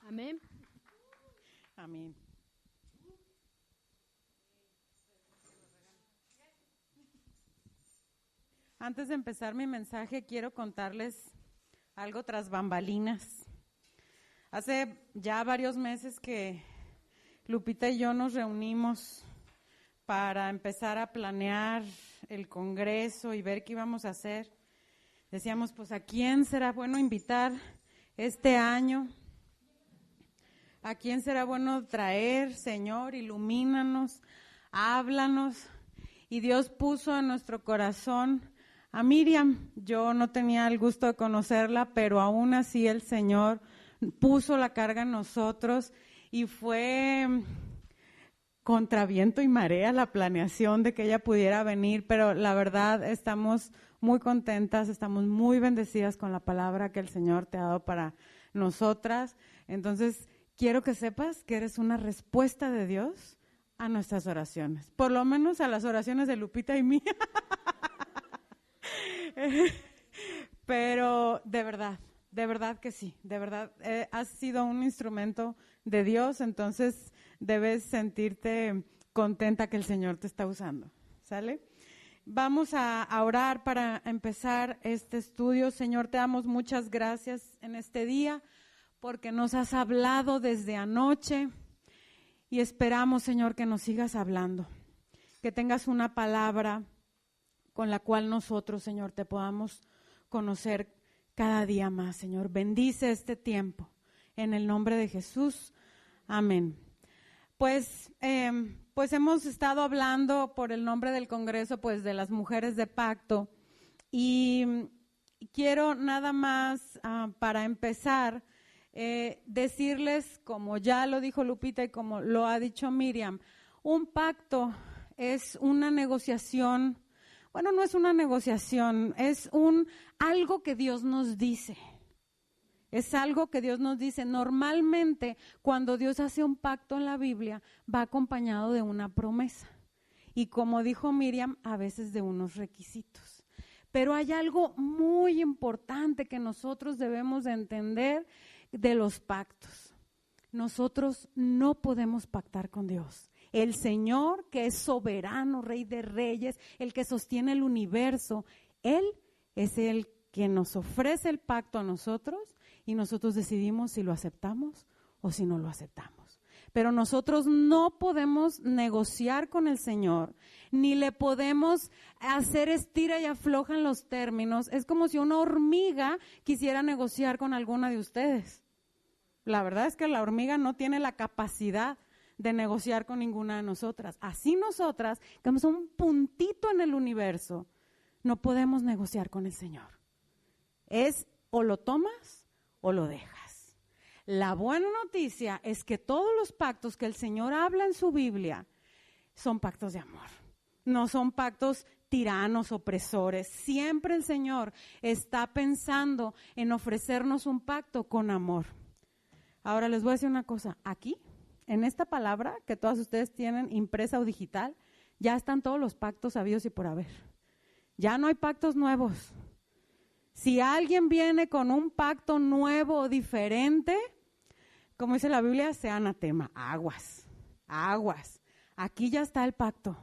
Amén. Amén. Antes de empezar mi mensaje, quiero contarles algo tras bambalinas. Hace ya varios meses que Lupita y yo nos reunimos para empezar a planear el congreso y ver qué íbamos a hacer. Decíamos, pues, ¿a quién será bueno invitar este año? ¿A quién será bueno traer, Señor? Ilumínanos, háblanos. Y Dios puso en nuestro corazón a Miriam. Yo no tenía el gusto de conocerla, pero aún así el Señor puso la carga en nosotros y fue contra viento y marea la planeación de que ella pudiera venir, pero la verdad estamos muy contentas, estamos muy bendecidas con la palabra que el Señor te ha dado para nosotras. Entonces, quiero que sepas que eres una respuesta de Dios a nuestras oraciones, por lo menos a las oraciones de Lupita y mía. Pero de verdad que sí, de verdad has sido un instrumento de Dios, entonces debes sentirte contenta que el Señor te está usando, ¿sale? Vamos a orar para empezar este estudio. Señor, te damos muchas gracias en este día porque nos has hablado desde anoche y esperamos, Señor, que nos sigas hablando, que tengas una palabra con la cual nosotros, Señor, te podamos conocer cada día más, Señor. Bendice este tiempo en el nombre de Jesús. Amén. Pues hemos estado hablando por el nombre del Congreso, pues de las mujeres de pacto, y quiero nada más para empezar decirles, como ya lo dijo Lupita y como lo ha dicho Miriam, un pacto es una negociación. Bueno, no es una negociación, es algo que Dios nos dice. Es algo que Dios nos dice. Normalmente, cuando Dios hace un pacto en la Biblia, va acompañado de una promesa. Y como dijo Miriam, a veces de unos requisitos. Pero hay algo muy importante que nosotros debemos de entender de los pactos. Nosotros no podemos pactar con Dios. El Señor, que es soberano, Rey de Reyes, el que sostiene el universo, Él es el que nos ofrece el pacto a nosotros y nosotros decidimos si lo aceptamos o si no lo aceptamos. Pero nosotros no podemos negociar con el Señor, ni le podemos hacer estira y afloja en los términos. Es como si una hormiga quisiera negociar con alguna de ustedes. La verdad es que la hormiga no tiene la capacidad de negociar con ninguna de nosotras. Así nosotras, que somos un puntito en el universo, no podemos negociar con el Señor. Es o lo tomas o lo dejas. La buena noticia es que todos los pactos que el Señor habla en su Biblia son pactos de amor. No son pactos tiranos, opresores. Siempre el Señor está pensando en ofrecernos un pacto con amor. Ahora les voy a decir una cosa. Aquí, en esta palabra que todas ustedes tienen impresa o digital, ya están todos los pactos habidos y por haber. Ya no hay pactos nuevos. Si alguien viene con un pacto nuevo o diferente, como dice la Biblia, sea anatema. Aguas, aguas. Aquí ya está el pacto.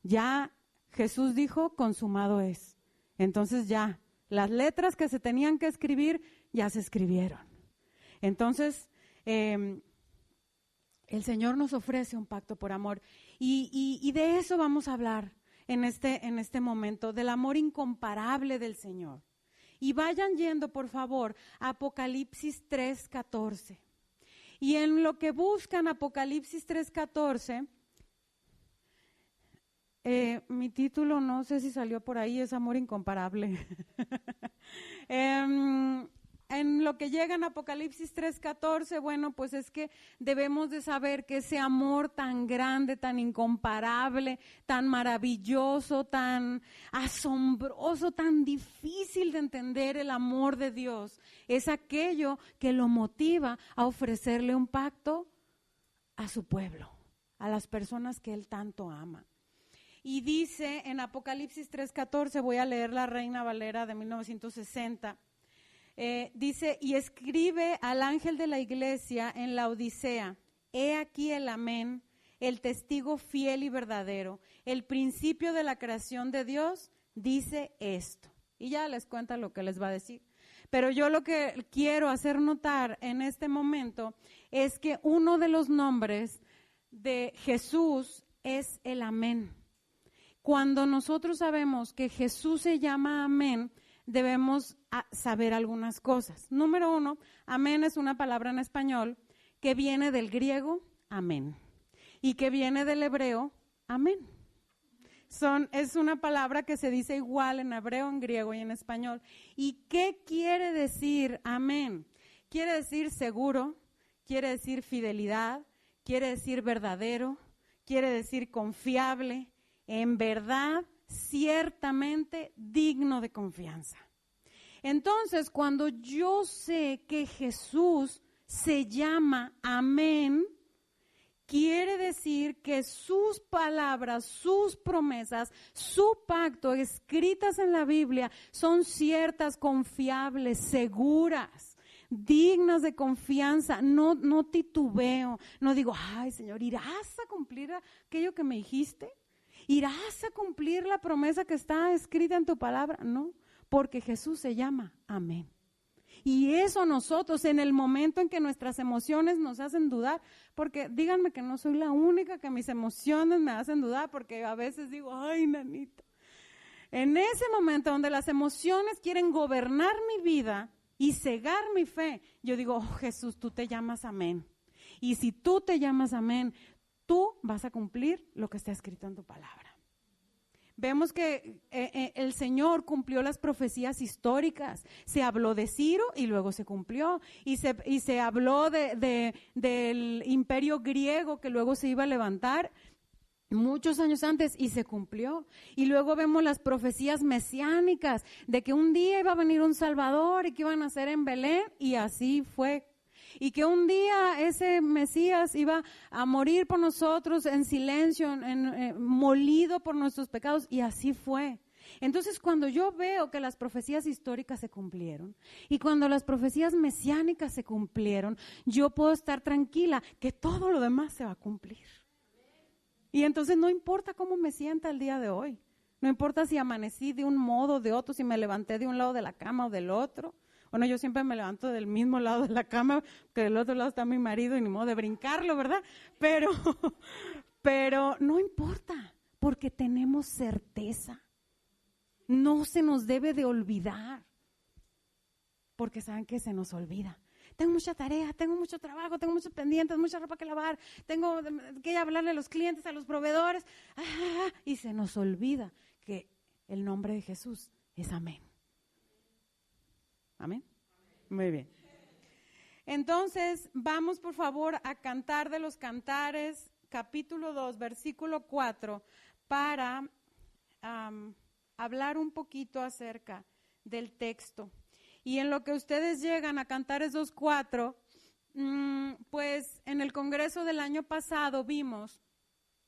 Ya Jesús dijo, consumado es. Entonces ya, las letras que se tenían que escribir, ya se escribieron. Entonces, el Señor nos ofrece un pacto por amor y de eso vamos a hablar en este momento, del amor incomparable del Señor. Y vayan yendo, por favor, a Apocalipsis 3:14. Y en lo que buscan Apocalipsis 3:14, mi título no sé si salió por ahí, es Amor Incomparable. En lo que llegan a Apocalipsis 3:14, bueno, pues es que debemos de saber que ese amor tan grande, tan incomparable, tan maravilloso, tan asombroso, tan difícil de entender, el amor de Dios, es aquello que lo motiva a ofrecerle un pacto a su pueblo, a las personas que Él tanto ama. Y dice en Apocalipsis 3:14, voy a leer la Reina Valera de 1960, Dice, y escribe al ángel de la iglesia en la Odisea, he aquí el amén, el testigo fiel y verdadero, el principio de la creación de Dios, dice esto. Y ya les cuenta lo que les va a decir. Pero yo lo que quiero hacer notar en este momento es que uno de los nombres de Jesús es el amén. Cuando nosotros sabemos que Jesús se llama amén, debemos saber algunas cosas. Número 1, amén es una palabra en español que viene del griego amén y que viene del hebreo amén. Es una palabra que se dice igual en hebreo, en griego y en español. ¿Y qué quiere decir amén? Quiere decir seguro, quiere decir fidelidad, quiere decir verdadero, quiere decir confiable, en verdad, ciertamente digno de confianza. Entonces, cuando yo sé que Jesús se llama amén, quiere decir que sus palabras, sus promesas, su pacto escritas en la Biblia son ciertas, confiables, seguras, dignas de confianza. No titubeo, no digo, ay Señor, ¿irás a cumplir aquello que me dijiste? ¿Irás a cumplir la promesa que está escrita en tu palabra? No, porque Jesús se llama amén. Y eso nosotros, en el momento en que nuestras emociones nos hacen dudar, porque díganme que no soy la única que mis emociones me hacen dudar, porque a veces digo, ay, nanita. En ese momento donde las emociones quieren gobernar mi vida y cegar mi fe, yo digo, oh Jesús, tú te llamas amén. Y si tú te llamas amén, tú vas a cumplir lo que está escrito en tu palabra. Vemos que el Señor cumplió las profecías históricas. Se habló de Ciro y luego se cumplió. Y se habló del imperio griego que luego se iba a levantar muchos años antes y se cumplió. Y luego vemos las profecías mesiánicas de que un día iba a venir un Salvador y que iban a nacer en Belén, y así fue. Y que un día ese Mesías iba a morir por nosotros en silencio, molido por nuestros pecados, y así fue. Entonces, cuando yo veo que las profecías históricas se cumplieron y cuando las profecías mesiánicas se cumplieron, yo puedo estar tranquila que todo lo demás se va a cumplir. Y entonces no importa cómo me sienta el día de hoy, no importa si amanecí de un modo o de otro, si me levanté de un lado de la cama o del otro. Bueno, yo siempre me levanto del mismo lado de la cama, que del otro lado está mi marido y ni modo de brincarlo, ¿verdad? Pero no importa, porque tenemos certeza. No se nos debe de olvidar, porque saben que se nos olvida. Tengo mucha tarea, tengo mucho trabajo, tengo muchos pendientes, mucha ropa que lavar, tengo que hablarle a los clientes, a los proveedores, y se nos olvida que el nombre de Jesús es amén. ¿Amén? Muy bien. Entonces, vamos por favor a Cantar de los Cantares, capítulo 2, versículo 4, para hablar un poquito acerca del texto. Y en lo que ustedes llegan a Cantares 2:4, pues en el congreso del año pasado vimos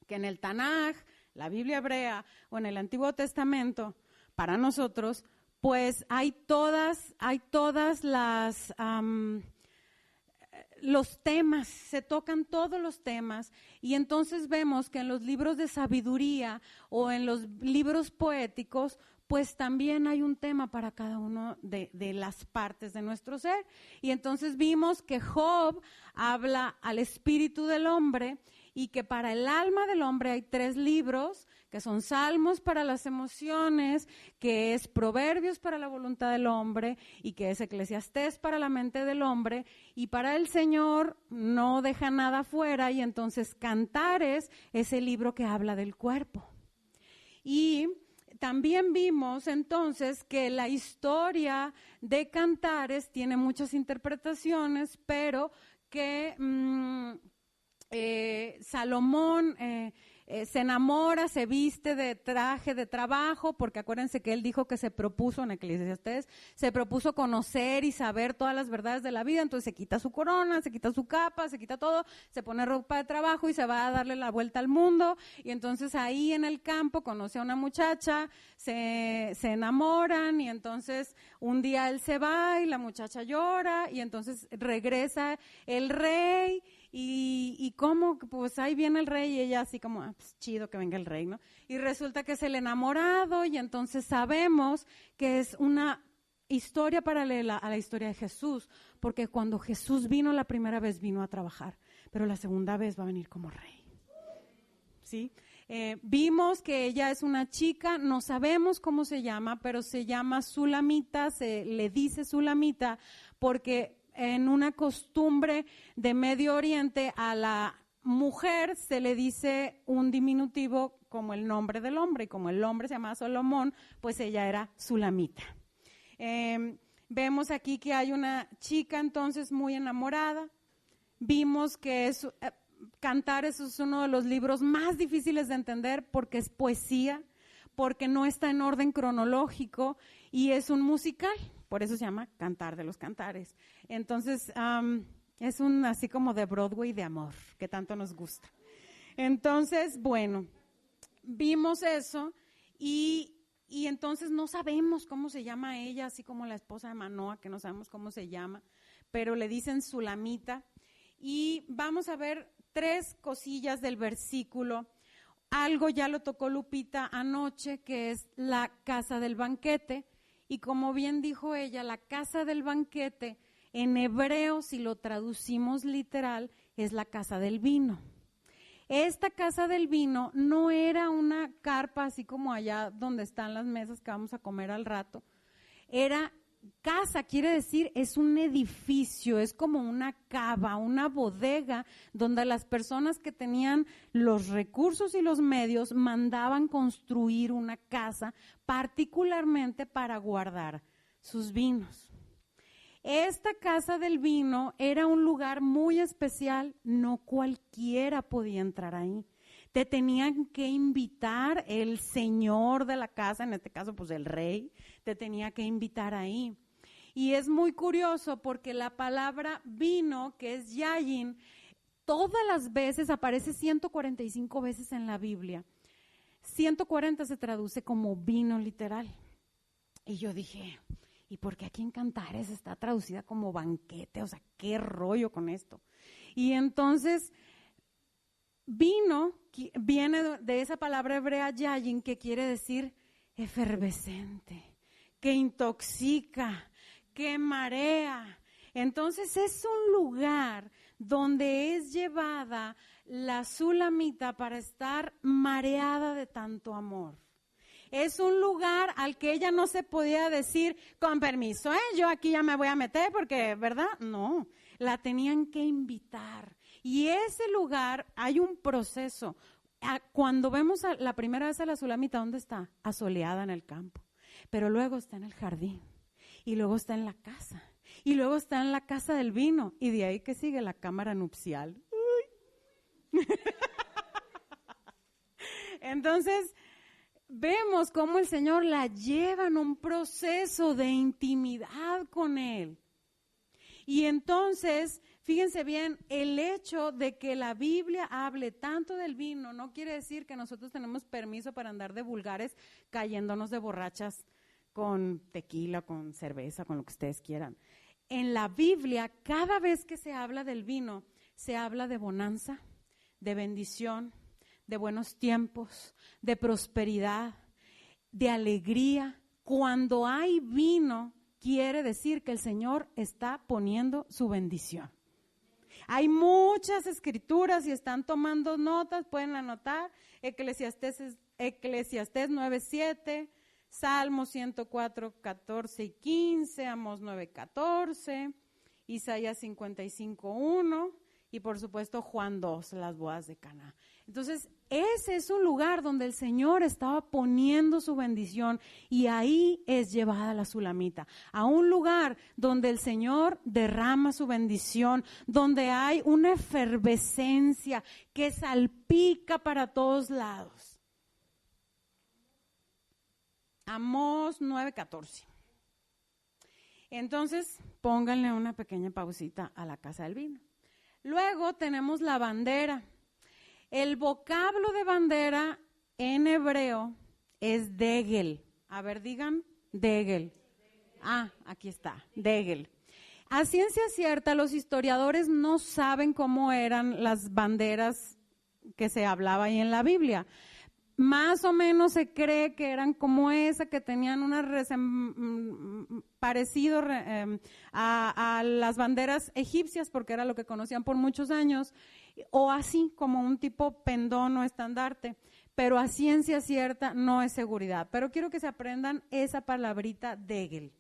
que en el Tanaj, la Biblia hebrea, o en el Antiguo Testamento, para nosotros, pues hay todas los temas, se tocan todos los temas, y entonces vemos que en los libros de sabiduría o en los libros poéticos, pues también hay un tema para cada uno de las partes de nuestro ser. Y entonces vimos que Job habla al espíritu del hombre, y que para el alma del hombre hay 3 libros, que son Salmos para las emociones, que es Proverbios para la voluntad del hombre, y que es Eclesiastés para la mente del hombre. Y para el Señor no deja nada fuera, y entonces Cantares es el libro que habla del cuerpo. Y también vimos entonces que la historia de Cantares tiene muchas interpretaciones, pero que Salomón se enamora, se viste de traje de trabajo, porque acuérdense que él dijo que se propuso, en Eclesiastés, se propuso conocer y saber todas las verdades de la vida. Entonces se quita su corona, se quita su capa, se quita todo, se pone ropa de trabajo y se va a darle la vuelta al mundo. Y entonces ahí en el campo conoce a una muchacha, se enamoran, y entonces Un día él se va y la muchacha llora y entonces regresa el rey y ¿cómo? Pues ahí viene el rey y ella así como, pues chido que venga el rey, ¿no? Y resulta que es el enamorado y entonces sabemos que es una historia paralela a la historia de Jesús, porque cuando Jesús vino la primera vez vino a trabajar, pero la segunda vez va a venir como rey, ¿sí? Vimos que ella es una chica, no sabemos cómo se llama, pero se llama Sulamita, se le dice Sulamita porque en una costumbre de Medio Oriente a la mujer se le dice un diminutivo como el nombre del hombre, y como el hombre se llamaba Salomón, pues ella era Sulamita. Vemos aquí que hay una chica entonces muy enamorada. Vimos que Cantares es uno de los libros más difíciles de entender porque es poesía, porque no está en orden cronológico y es un musical, por eso se llama Cantar de los Cantares. Entonces es un así como de Broadway de amor, que tanto nos gusta. Entonces, bueno, vimos eso y entonces no sabemos cómo se llama ella, así como la esposa de Manoa, que no sabemos cómo se llama, pero le dicen Sulamita. Y vamos a ver 3 cosillas del versículo. Algo ya lo tocó Lupita anoche, que es la casa del banquete. Y como bien dijo ella, la casa del banquete, en hebreo, si lo traducimos literal, es la casa del vino. Esta casa del vino no era una carpa así como allá donde están las mesas que vamos a comer al rato. Era casa, quiere decir, es un edificio, es como una cava, una bodega donde las personas que tenían los recursos y los medios mandaban construir una casa particularmente para guardar sus vinos. Esta casa del vino era un lugar muy especial, no cualquiera podía entrar ahí. Te tenían que invitar el señor de la casa, en este caso pues el rey, te tenía que invitar ahí. Y es muy curioso porque la palabra vino, que es yayin, todas las veces aparece 145 veces en la Biblia. 140 se traduce como vino literal. Y yo dije, ¿y por qué aquí en Cantares está traducida como banquete? O sea, ¿qué rollo con esto? Y entonces, vino viene de esa palabra hebrea yayin, que quiere decir efervescente, que intoxica, que marea. Entonces es un lugar donde es llevada la Sulamita para estar mareada de tanto amor. Es un lugar al que ella no se podía decir, con permiso, yo aquí ya me voy a meter porque, ¿verdad? No, la tenían que invitar. Y ese lugar, hay un proceso. Cuando vemos la primera vez a la Sulamita, ¿dónde está? Asoleada en el campo. Pero luego está en el jardín. Y luego está en la casa. Y luego está en la casa del vino. Y de ahí que sigue la cámara nupcial. Entonces, vemos cómo el Señor la lleva en un proceso de intimidad con Él. Y entonces, fíjense bien, el hecho de que la Biblia hable tanto del vino no quiere decir que nosotros tenemos permiso para andar de vulgares cayéndonos de borrachas con tequila, con cerveza, con lo que ustedes quieran. En la Biblia, cada vez que se habla del vino, se habla de bonanza, de bendición, de buenos tiempos, de prosperidad, de alegría. Cuando hay vino, quiere decir que el Señor está poniendo su bendición. Hay muchas escrituras y están tomando notas, pueden anotar, Eclesiastés 9:7, Salmos 104:14 y 15, Amós 9:14, Isaías 55:1 y por supuesto Juan 2, las bodas de Caná. Entonces, ese es un lugar donde el Señor estaba poniendo su bendición y ahí es llevada la Sulamita, a un lugar donde el Señor derrama su bendición, donde hay una efervescencia que salpica para todos lados. Amós 9:14. Entonces, pónganle una pequeña pausita a la casa del vino. Luego tenemos la bandera. El vocablo de bandera en hebreo es degel. A ver, digan, degel. Aquí está, Degel. A ciencia cierta, los historiadores no saben cómo eran las banderas que se hablaba ahí en la Biblia. Más o menos se cree que eran como esa, que tenían parecido a las banderas egipcias, porque era lo que conocían por muchos años, o así como un tipo pendón o estandarte, pero a ciencia cierta no es seguridad. Pero quiero que se aprendan esa palabrita Degel.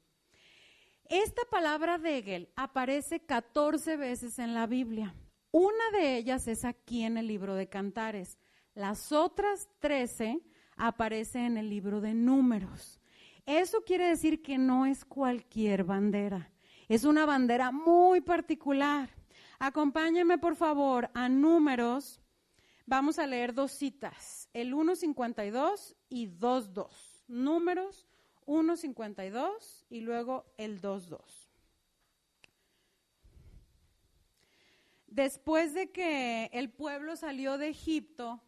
Esta palabra Degel aparece 14 veces en la Biblia. Una de ellas es aquí en el libro de Cantares. Las otras 13 aparecen en el libro de Números. Eso quiere decir que no es cualquier bandera. Es una bandera muy particular. Acompáñenme, por favor, a Números. Vamos a leer dos citas, el 1:52 y 2:2. Números 1:52 y luego el 2:2. Después de que el pueblo salió de Egipto,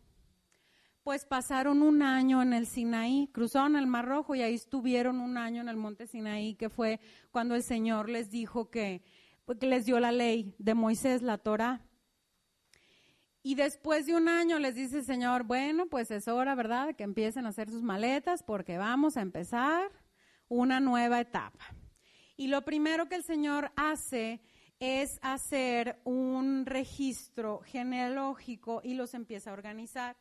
pues pasaron un año en el Sinaí, cruzaron el Mar Rojo y ahí estuvieron un año en el monte Sinaí, que fue cuando el Señor les dijo que les dio la ley de Moisés, la Torá. Y después de un año les dice el Señor, bueno, pues es hora, ¿verdad?, que empiecen a hacer sus maletas porque vamos a empezar una nueva etapa. Y lo primero que el Señor hace es hacer un registro genealógico y los empieza a organizar.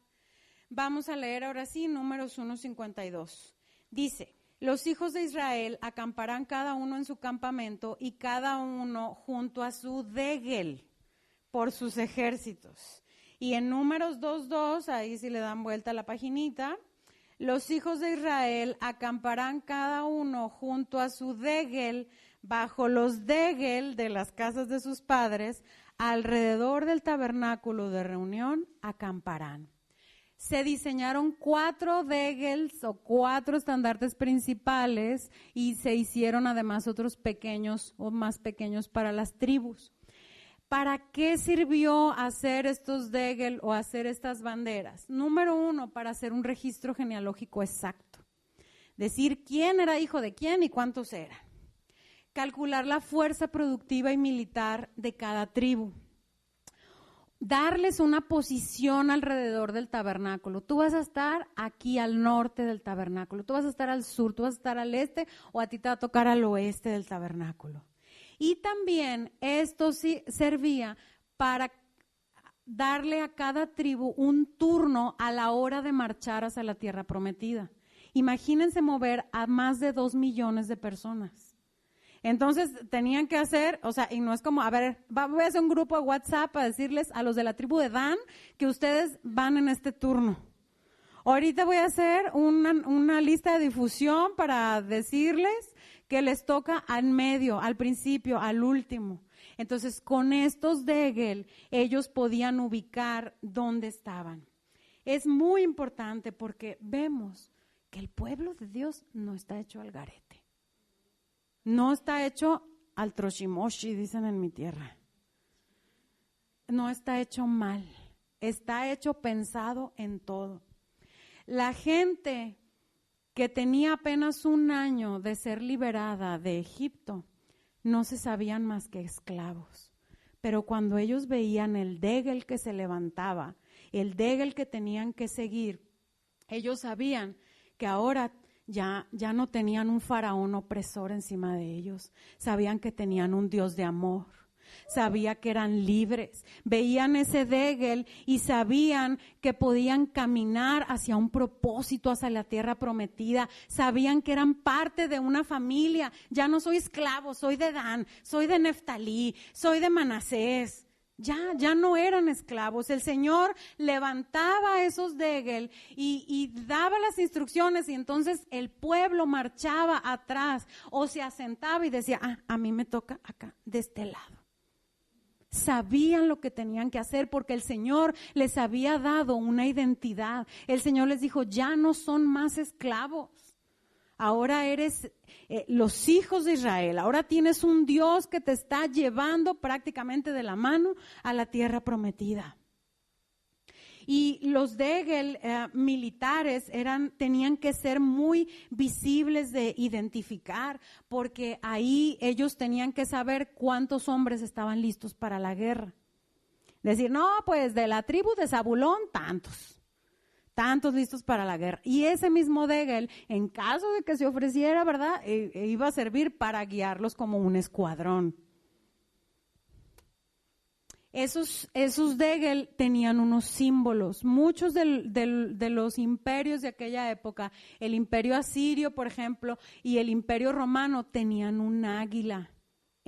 Vamos a leer ahora sí Números 1:52. Dice, los hijos de Israel acamparán cada uno en su campamento y cada uno junto a su Degel por sus ejércitos. Y en Números 2:2, ahí si le dan vuelta a la paginita, los hijos de Israel acamparán cada uno junto a su Degel bajo los Degel de las casas de sus padres, alrededor del tabernáculo de reunión acamparán. Se diseñaron 4 degels o 4 estandartes principales y se hicieron además otros pequeños o más pequeños para las tribus. ¿Para qué sirvió hacer estos degel o hacer estas banderas? Número 1, para hacer un registro genealógico exacto. Decir quién era hijo de quién y cuántos eran. Calcular la fuerza productiva y militar de cada tribu. Darles una posición alrededor del tabernáculo. Tú vas a estar aquí al norte del tabernáculo, tú vas a estar al sur, tú vas a estar al este o a ti te va a tocar al oeste del tabernáculo. Y también esto sí servía para darle a cada tribu un turno a la hora de marchar hacia la tierra prometida. Imagínense mover a más de 2 millones de personas. Entonces tenían que hacer, y no es como, voy a hacer un grupo de WhatsApp para decirles a los de la tribu de Dan que ustedes van en este turno. Ahorita voy a hacer una lista de difusión para decirles que les toca al medio, al principio, al último. Entonces, con estos degel, ellos podían ubicar dónde estaban. Es muy importante porque vemos que el pueblo de Dios no está hecho al garete. No está hecho al troshimoshi, dicen en mi tierra. No está hecho mal, está hecho pensado en todo. La gente que tenía apenas un año de ser liberada de Egipto, no se sabían más que esclavos. Pero cuando ellos veían el degel que se levantaba, el degel que tenían que seguir, ellos sabían que ahora ya no tenían un faraón opresor encima de ellos, sabían que tenían un Dios de amor, sabía que eran libres, veían ese degel y sabían que podían caminar hacia un propósito, hacia la tierra prometida, sabían que eran parte de una familia, ya no soy esclavo, soy de Dan, soy de Neftalí, soy de Manasés. Ya no eran esclavos. El Señor levantaba esos degel y daba las instrucciones y entonces el pueblo marchaba atrás o se asentaba y decía, a mí me toca acá, de este lado. Sabían lo que tenían que hacer porque el Señor les había dado una identidad. El Señor les dijo, ya no son más esclavos. Ahora eres los hijos de Israel, ahora tienes un Dios que te está llevando prácticamente de la mano a la tierra prometida. Y los degel militares tenían que ser muy visibles de identificar, porque ahí ellos tenían que saber cuántos hombres estaban listos para la guerra. Decir, no, pues de la tribu de Zabulón, tantos listos para la guerra. Y ese mismo degel, en caso de que se ofreciera, ¿verdad? Iba a servir para guiarlos como un escuadrón. Esos degel tenían unos símbolos. Muchos de los imperios de aquella época, el imperio asirio, por ejemplo, y el imperio romano, tenían un águila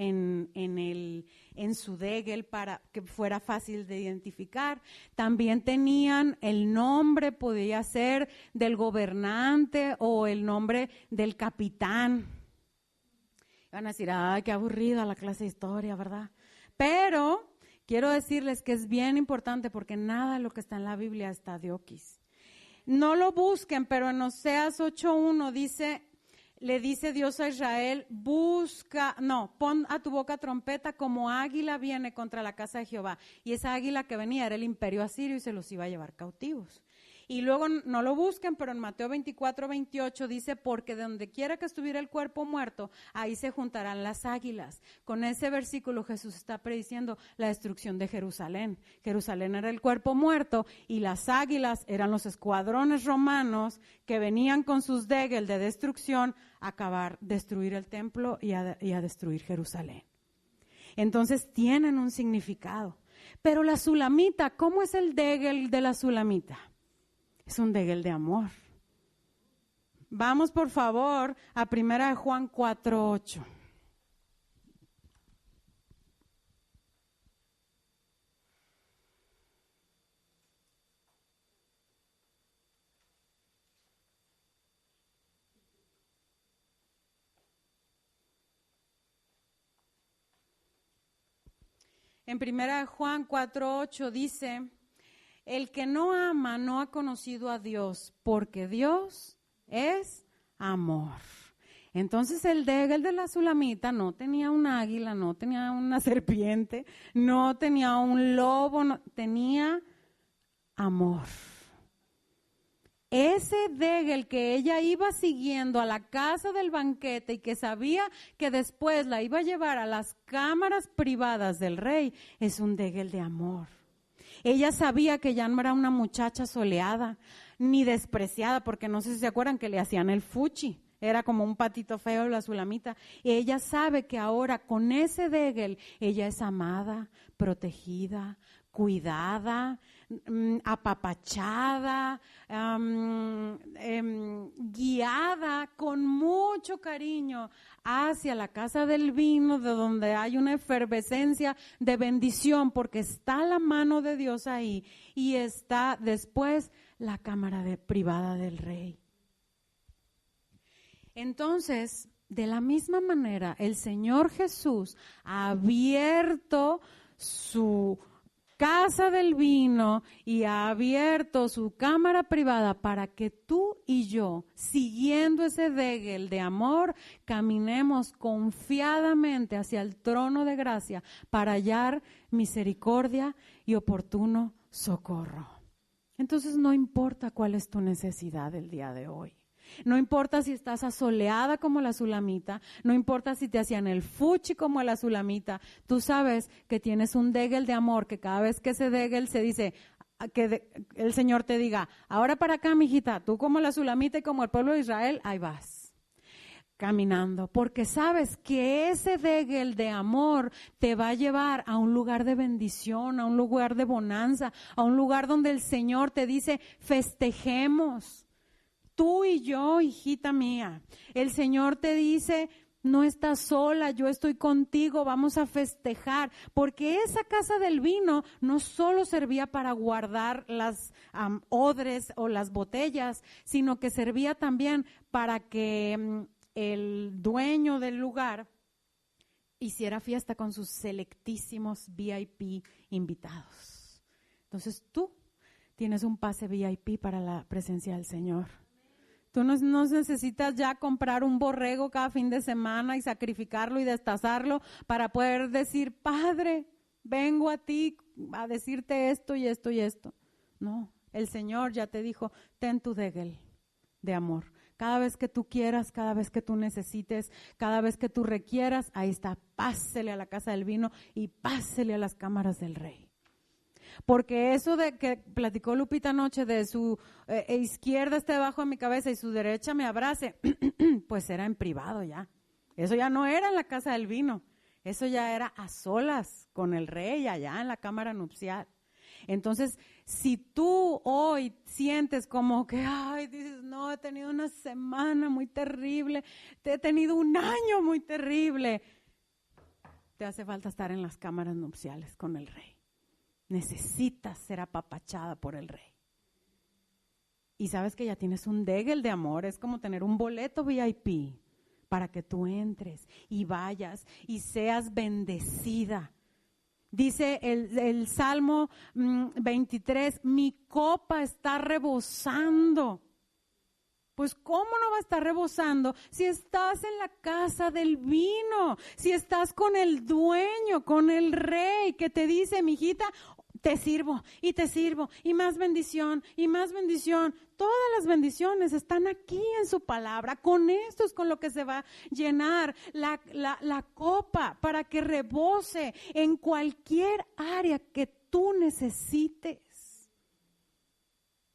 en su degel para que fuera fácil de identificar. También tenían el nombre, podía ser del gobernante o el nombre del capitán. Van a decir, ay, qué aburrida la clase de historia, ¿verdad? Pero quiero decirles que es bien importante porque nada de lo que está en la Biblia está de oquis. No lo busquen, pero en Oseas 8:1 le dice Dios a Israel, pon a tu boca trompeta como águila viene contra la casa de Jehová. Y esa águila que venía era el imperio asirio y se los iba a llevar cautivos. Y luego no lo busquen, pero en Mateo 24:28 dice, porque de donde quiera que estuviera el cuerpo muerto, ahí se juntarán las águilas. Con ese versículo Jesús está prediciendo la destrucción de Jerusalén. Jerusalén era el cuerpo muerto y las águilas eran los escuadrones romanos que venían con sus degel de destrucción a destruir el templo y a destruir Jerusalén. Entonces tienen un significado. Pero la sulamita, ¿cómo es el degel de la sulamita? Es un degel de amor. Vamos por favor a 1 Juan 4:8. En 1 Juan 4:8 dice, el que no ama no ha conocido a Dios, porque Dios es amor. Entonces el degel de la sulamita no tenía un águila, no tenía una serpiente, no tenía un lobo, tenía amor. Ese degel que ella iba siguiendo a la casa del banquete y que sabía que después la iba a llevar a las cámaras privadas del rey, es un degel de amor. Ella sabía que ya no era una muchacha soleada ni despreciada, porque no sé si se acuerdan que le hacían el fuchi, era como un patito feo la sulamita. Y ella sabe que ahora con ese degel ella es amada, protegida, cuidada, apapachada, guiada con mucho cariño hacia la casa del vino, de donde hay una efervescencia de bendición, porque está la mano de Dios ahí y está después la cámara privada del rey. Entonces, de la misma manera, el Señor Jesús ha abierto su casa del vino y ha abierto su cámara privada para que tú y yo, siguiendo ese degel de amor, caminemos confiadamente hacia el trono de gracia para hallar misericordia y oportuno socorro. Entonces no importa cuál es tu necesidad el día de hoy. No importa si estás asoleada como la sulamita, no importa si te hacían el fuchi como la sulamita, tú sabes que tienes un degel de amor, que cada vez que ese degel se dice, el Señor te diga, ahora para acá, mijita, tú como la sulamita y como el pueblo de Israel, ahí vas, caminando, porque sabes que ese degel de amor te va a llevar a un lugar de bendición, a un lugar de bonanza, a un lugar donde el Señor te dice, festejemos. Tú y yo, hijita mía, el Señor te dice, no estás sola, yo estoy contigo, vamos a festejar, porque esa casa del vino no solo servía para guardar las odres o las botellas, sino que servía también para que el dueño del lugar hiciera fiesta con sus selectísimos VIP invitados. Entonces tú tienes un pase VIP para la presencia del Señor. Tú no necesitas ya comprar un borrego cada fin de semana y sacrificarlo y destazarlo para poder decir, Padre, vengo a ti a decirte esto y esto y esto. No, el Señor ya te dijo, ten tu dégel de amor. Cada vez que tú quieras, cada vez que tú necesites, cada vez que tú requieras, ahí está, pásele a la casa del vino y pásele a las cámaras del rey. Porque eso de que platicó Lupita anoche, de su izquierda esté debajo de mi cabeza y su derecha me abrace, pues era en privado ya. Eso ya no era en la casa del vino, eso ya era a solas con el rey allá en la cámara nupcial. Entonces, si tú hoy sientes como que, ay, dices, no, he tenido una semana muy terrible, he tenido un año muy terrible, te hace falta estar en las cámaras nupciales con el rey. Necesitas ser apapachada por el rey. Y sabes que ya tienes un dégel de amor, es como tener un boleto VIP para que tú entres y vayas y seas bendecida. Dice el Salmo 23, mi copa está rebosando. Pues ¿cómo no va a estar rebosando si estás en la casa del vino? Si estás con el dueño, con el rey que te dice, mijita, te sirvo y más bendición y más bendición. Todas las bendiciones están aquí en su palabra. Con esto es con lo que se va a llenar la copa para que rebose en cualquier área que tú necesites.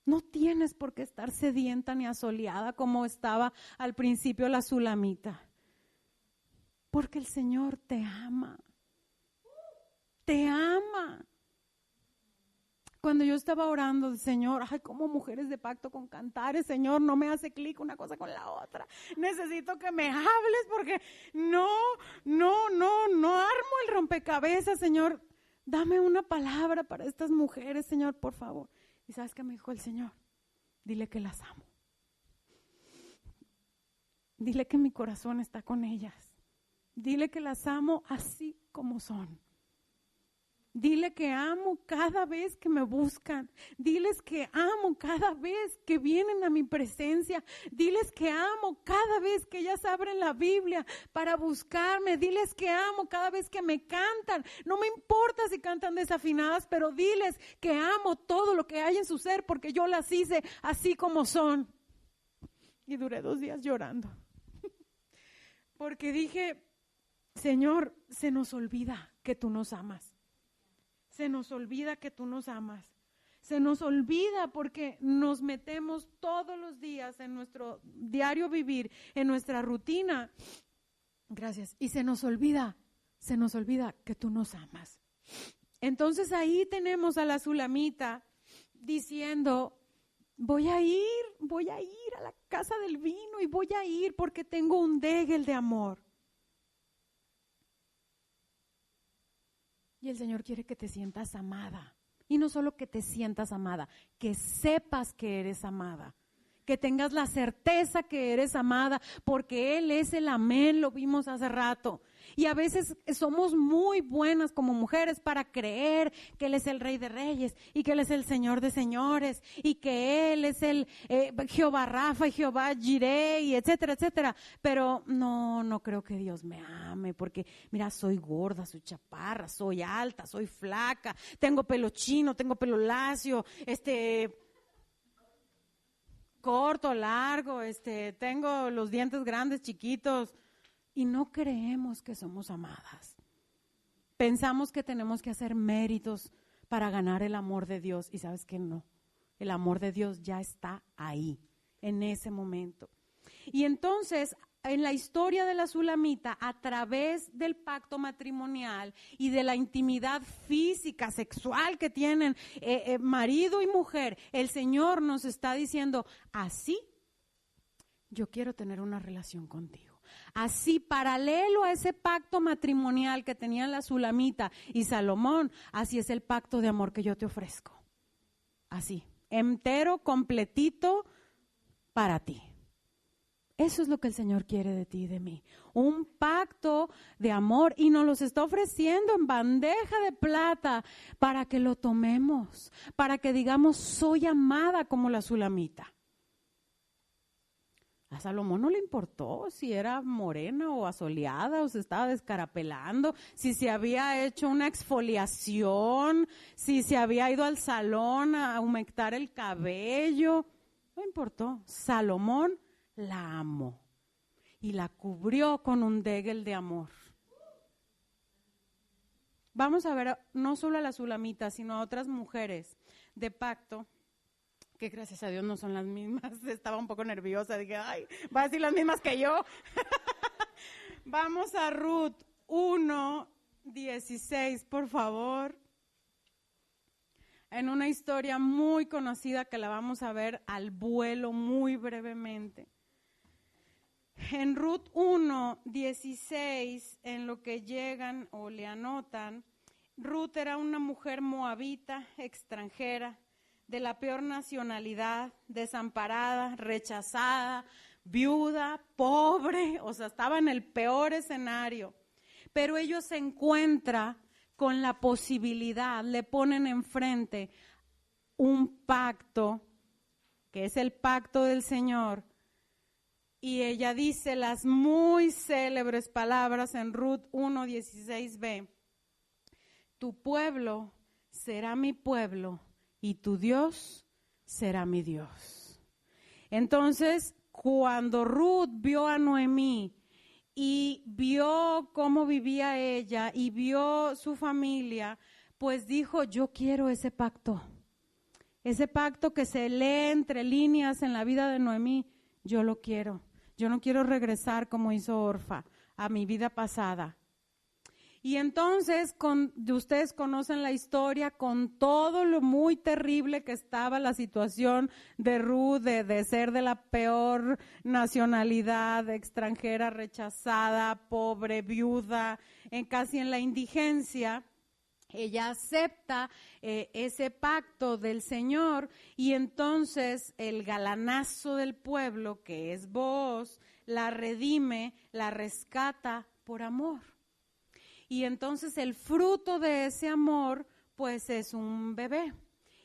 No tienes por qué estar sedienta ni asoleada como estaba al principio la Sulamita. Porque el Señor te ama. Te ama. Cuando yo estaba orando, Señor, ay, como mujeres de pacto con cantares, Señor, no me hace clic una cosa con la otra. Necesito que me hables porque no armo el rompecabezas, Señor. Dame una palabra para estas mujeres, Señor, por favor. ¿Y sabes qué me dijo el Señor? Dile que las amo. Dile que mi corazón está con ellas. Dile que las amo así como son. Dile que amo cada vez que me buscan. Diles que amo cada vez que vienen a mi presencia. Diles que amo cada vez que ellas abren la Biblia para buscarme. Diles que amo cada vez que me cantan. No me importa si cantan desafinadas, pero diles que amo todo lo que hay en su ser porque yo las hice así como son. Y duré 2 días llorando. Porque dije, Señor, se nos olvida que tú nos amas. Se nos olvida que tú nos amas. Se nos olvida porque nos metemos todos los días en nuestro diario vivir, en nuestra rutina. Gracias. Y se nos olvida que tú nos amas. Entonces ahí tenemos a la Sulamita diciendo, voy a ir a la casa del vino y voy a ir porque tengo un dégel de amor. Y el Señor quiere que te sientas amada. Y no solo que te sientas amada, que sepas que eres amada. Que tengas la certeza que eres amada, porque Él es el amén, lo vimos hace rato. Y a veces somos muy buenas como mujeres para creer que Él es el Rey de Reyes y que Él es el Señor de Señores y que Él es el Jehová Rafa y Jehová Jireh y etcétera, etcétera. Pero no creo que Dios me ame porque mira, soy gorda, soy chaparra, soy alta, soy flaca, tengo pelo chino, tengo pelo lacio, corto, largo, tengo los dientes grandes, chiquitos, y no creemos que somos amadas. Pensamos que tenemos que hacer méritos para ganar el amor de Dios, y sabes que no, el amor de Dios ya está ahí, en ese momento. Y entonces, en la historia de la Sulamita, a través del pacto matrimonial y de la intimidad física, sexual que tienen marido y mujer, el Señor nos está diciendo, así yo quiero tener una relación contigo. Así, paralelo a ese pacto matrimonial que tenían la Sulamita y Salomón, así es el pacto de amor que yo te ofrezco. Así, entero, completito para ti. Eso es lo que el Señor quiere de ti y de mí. Un pacto de amor y nos los está ofreciendo en bandeja de plata para que lo tomemos, para que digamos soy amada como la Sulamita. A Salomón no le importó si era morena o asoleada o se estaba descarapelando, si se había hecho una exfoliación, si se había ido al salón a humectar el cabello. No importó. Salomón la amó y la cubrió con un dégel de amor. Vamos a ver no solo a la Sulamita, sino a otras mujeres de pacto, que gracias a Dios no son las mismas. Estaba un poco nerviosa, dije, ay, va a decir las mismas que yo. Vamos a Ruth 1:16, por favor. En una historia muy conocida que la vamos a ver al vuelo muy brevemente. En Ruth 1:16, en lo que llegan o le anotan, Ruth era una mujer moabita, extranjera, de la peor nacionalidad, desamparada, rechazada, viuda, pobre, o sea, estaba en el peor escenario. Pero ellos se encuentran con la posibilidad, le ponen enfrente un pacto, que es el pacto del Señor, y ella dice las muy célebres palabras en Ruth 1:16b, tu pueblo será mi pueblo, y tu Dios será mi Dios. Entonces, cuando Ruth vio a Noemí y vio cómo vivía ella y vio su familia, pues dijo, yo quiero ese pacto que se lee entre líneas en la vida de Noemí, yo lo quiero. Yo no quiero regresar como hizo Orfa a mi vida pasada. Y entonces, ustedes conocen la historia con todo lo muy terrible que estaba la situación de Ruth, de ser de la peor nacionalidad, extranjera, rechazada, pobre, viuda, casi en la indigencia. Ella acepta ese pacto del Señor y entonces el galanazo del pueblo, que es Booz, la redime, la rescata por amor. Y entonces el fruto de ese amor, pues es un bebé.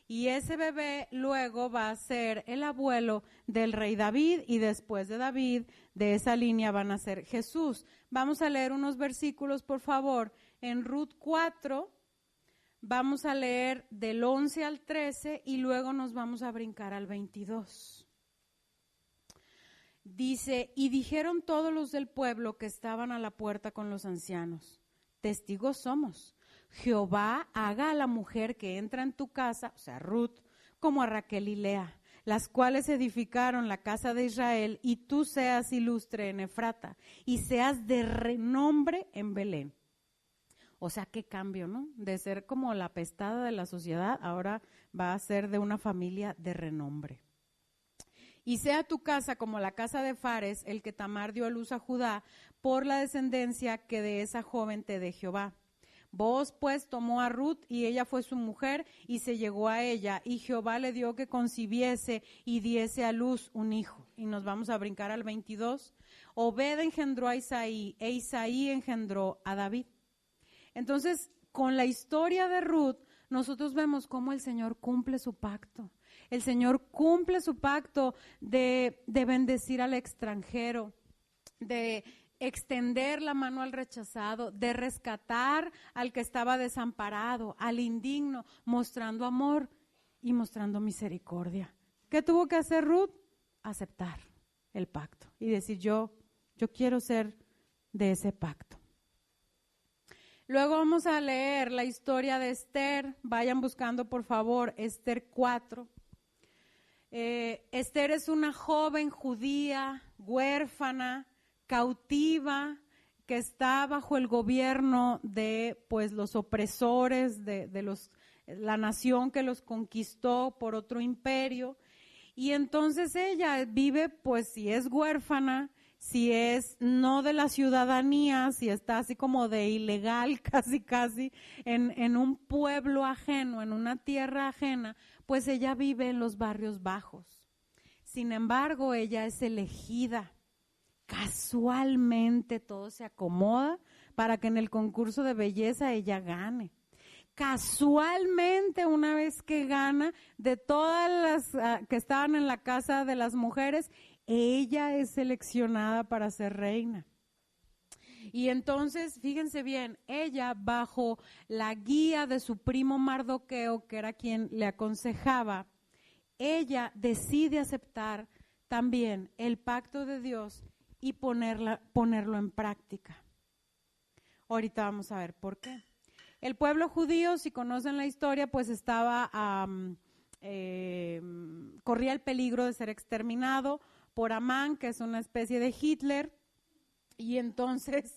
Y ese bebé luego va a ser el abuelo del rey David y después de David, de esa línea van a ser Jesús. Vamos a leer unos versículos, por favor. En Ruth 4, vamos a leer del 11 al 13 y luego nos vamos a brincar al 22. Dice, y dijeron todos los del pueblo que estaban a la puerta con los ancianos, testigos somos. Jehová haga a la mujer que entra en tu casa, o sea, Ruth, como a Raquel y Lea, las cuales edificaron la casa de Israel, y tú seas ilustre en Efrata, y seas de renombre en Belén. O sea, qué cambio, ¿no? De ser como la apestada de la sociedad, ahora va a ser de una familia de renombre. Y sea tu casa como la casa de Fares, el que Tamar dio a luz a Judá, por la descendencia que de esa joven te dé Jehová. Booz pues tomó a Ruth y ella fue su mujer y se llegó a ella y Jehová le dio que concibiese y diese a luz un hijo. Y nos vamos a brincar al 22. Obed engendró a Isaí e Isaí engendró a David. Entonces, con la historia de Ruth, nosotros vemos cómo el Señor cumple su pacto. El Señor cumple su pacto de bendecir al extranjero, de extender la mano al rechazado, de rescatar al que estaba desamparado, al indigno, mostrando amor y mostrando misericordia. ¿Qué tuvo que hacer Ruth? Aceptar el pacto y decir yo quiero ser de ese pacto. Luego vamos a leer la historia de Esther. Vayan buscando, por favor, Esther 4. Esther es una joven judía, huérfana, cautiva, que está bajo el gobierno de pues los opresores de la nación que los conquistó por otro imperio. Y entonces ella vive, pues si es huérfana, si es no de la ciudadanía, si está así como de ilegal casi en un pueblo ajeno, en una tierra ajena, pues ella vive en los barrios bajos. Sin embargo, ella es elegida. Casualmente todo se acomoda para que en el concurso de belleza ella gane. Casualmente, una vez que gana, de todas las que estaban en la casa de las mujeres, ella es seleccionada para ser reina. Y entonces, fíjense bien, ella bajo la guía de su primo Mardoqueo, que era quien le aconsejaba, ella decide aceptar también el pacto de Dios y ponerlo en práctica. Ahorita vamos a ver por qué. El pueblo judío, si conocen la historia, pues corría el peligro de ser exterminado por Amán, que es una especie de Hitler. Y entonces,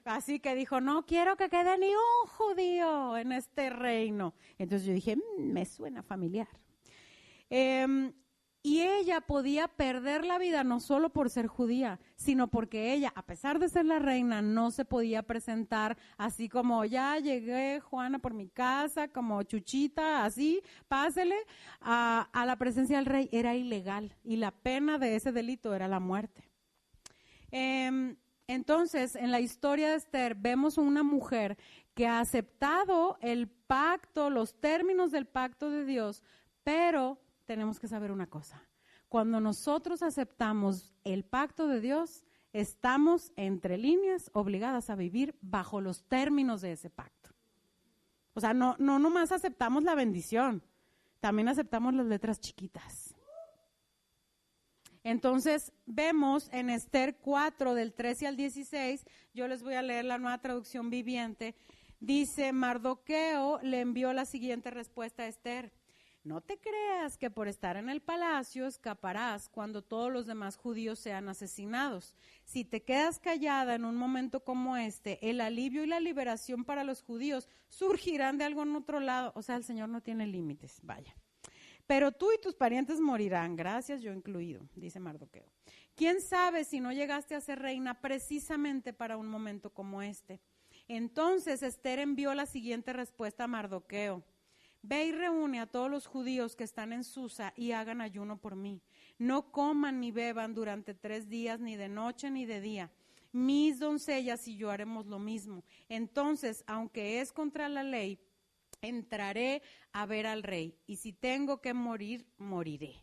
así que dijo, no quiero que quede ni un judío en este reino. Entonces yo dije, me suena familiar. Y ella podía perder la vida no solo por ser judía, sino porque ella, a pesar de ser la reina, no se podía presentar así como, ya llegué, Juana, por mi casa, como Chuchita, así, pásele, a la presencia del rey. Era ilegal y la pena de ese delito era la muerte. Entonces, en la historia de Esther, vemos una mujer que ha aceptado el pacto, los términos del pacto de Dios, pero tenemos que saber una cosa. Cuando nosotros aceptamos el pacto de Dios, estamos, entre líneas, obligadas a vivir bajo los términos de ese pacto. O sea, no nomás aceptamos la bendición, también aceptamos las letras chiquitas. Entonces, vemos en Esther 4, del 13 al 16, yo les voy a leer la Nueva Traducción Viviente, dice, Mardoqueo le envió la siguiente respuesta a Esther. No te creas que por estar en el palacio escaparás cuando todos los demás judíos sean asesinados. Si te quedas callada en un momento como este, el alivio y la liberación para los judíos surgirán de algún otro lado. O sea, el Señor no tiene límites, vaya. Pero tú y tus parientes morirán, gracias, yo incluido, dice Mardoqueo. ¿Quién sabe si no llegaste a ser reina precisamente para un momento como este? Entonces Esther envió la siguiente respuesta a Mardoqueo. Ve y reúne a todos los judíos que están en Susa y hagan ayuno por mí. No coman ni beban durante 3 días, ni de noche ni de día. Mis doncellas y yo haremos lo mismo. Entonces, aunque es contra la ley, entraré a ver al rey, y si tengo que morir, moriré.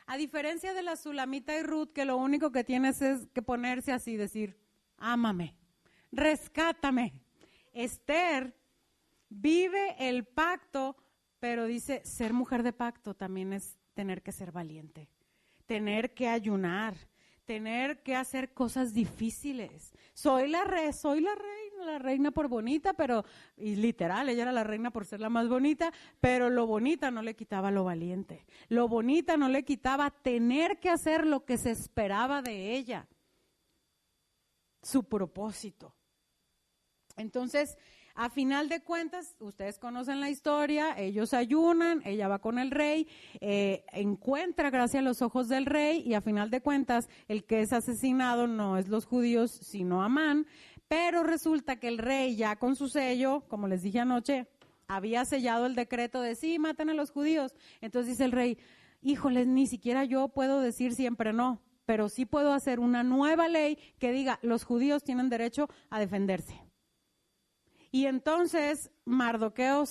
A diferencia de la Sulamita y Ruth, que lo único que tienes es que ponerse así, decir, ámame, rescátame. Esther vive el pacto, pero dice, ser mujer de pacto también es tener que ser valiente, tener que ayunar, tener que hacer cosas difíciles. Soy la reina por bonita, pero, y literal, ella era la reina por ser la más bonita, pero lo bonita no le quitaba lo valiente. Lo bonita no le quitaba tener que hacer lo que se esperaba de ella, su propósito. Entonces, a final de cuentas, ustedes conocen la historia, ellos ayunan, ella va con el rey, encuentra gracia a los ojos del rey y a final de cuentas el que es asesinado no es los judíos sino Amán, pero resulta que el rey ya con su sello, como les dije anoche, había sellado el decreto de sí, maten a los judíos. Entonces dice el rey, híjoles, ni siquiera yo puedo decir siempre no, pero sí puedo hacer una nueva ley que diga los judíos tienen derecho a defenderse. Y entonces Mardoqueo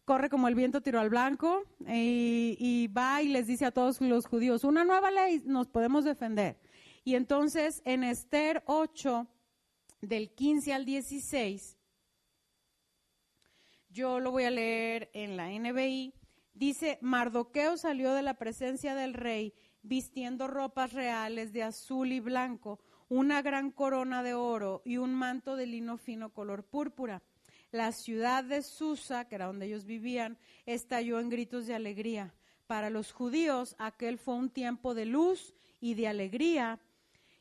corre como el viento tiró al blanco y va y les dice a todos los judíos, una nueva ley, nos podemos defender. Y entonces en Esther 8, del 15 al 16, yo lo voy a leer en la NBI, dice, Mardoqueo salió de la presencia del rey vistiendo ropas reales de azul y blanco, una gran corona de oro y un manto de lino fino color púrpura. La ciudad de Susa, que era donde ellos vivían, estalló en gritos de alegría. Para los judíos, aquel fue un tiempo de luz y de alegría,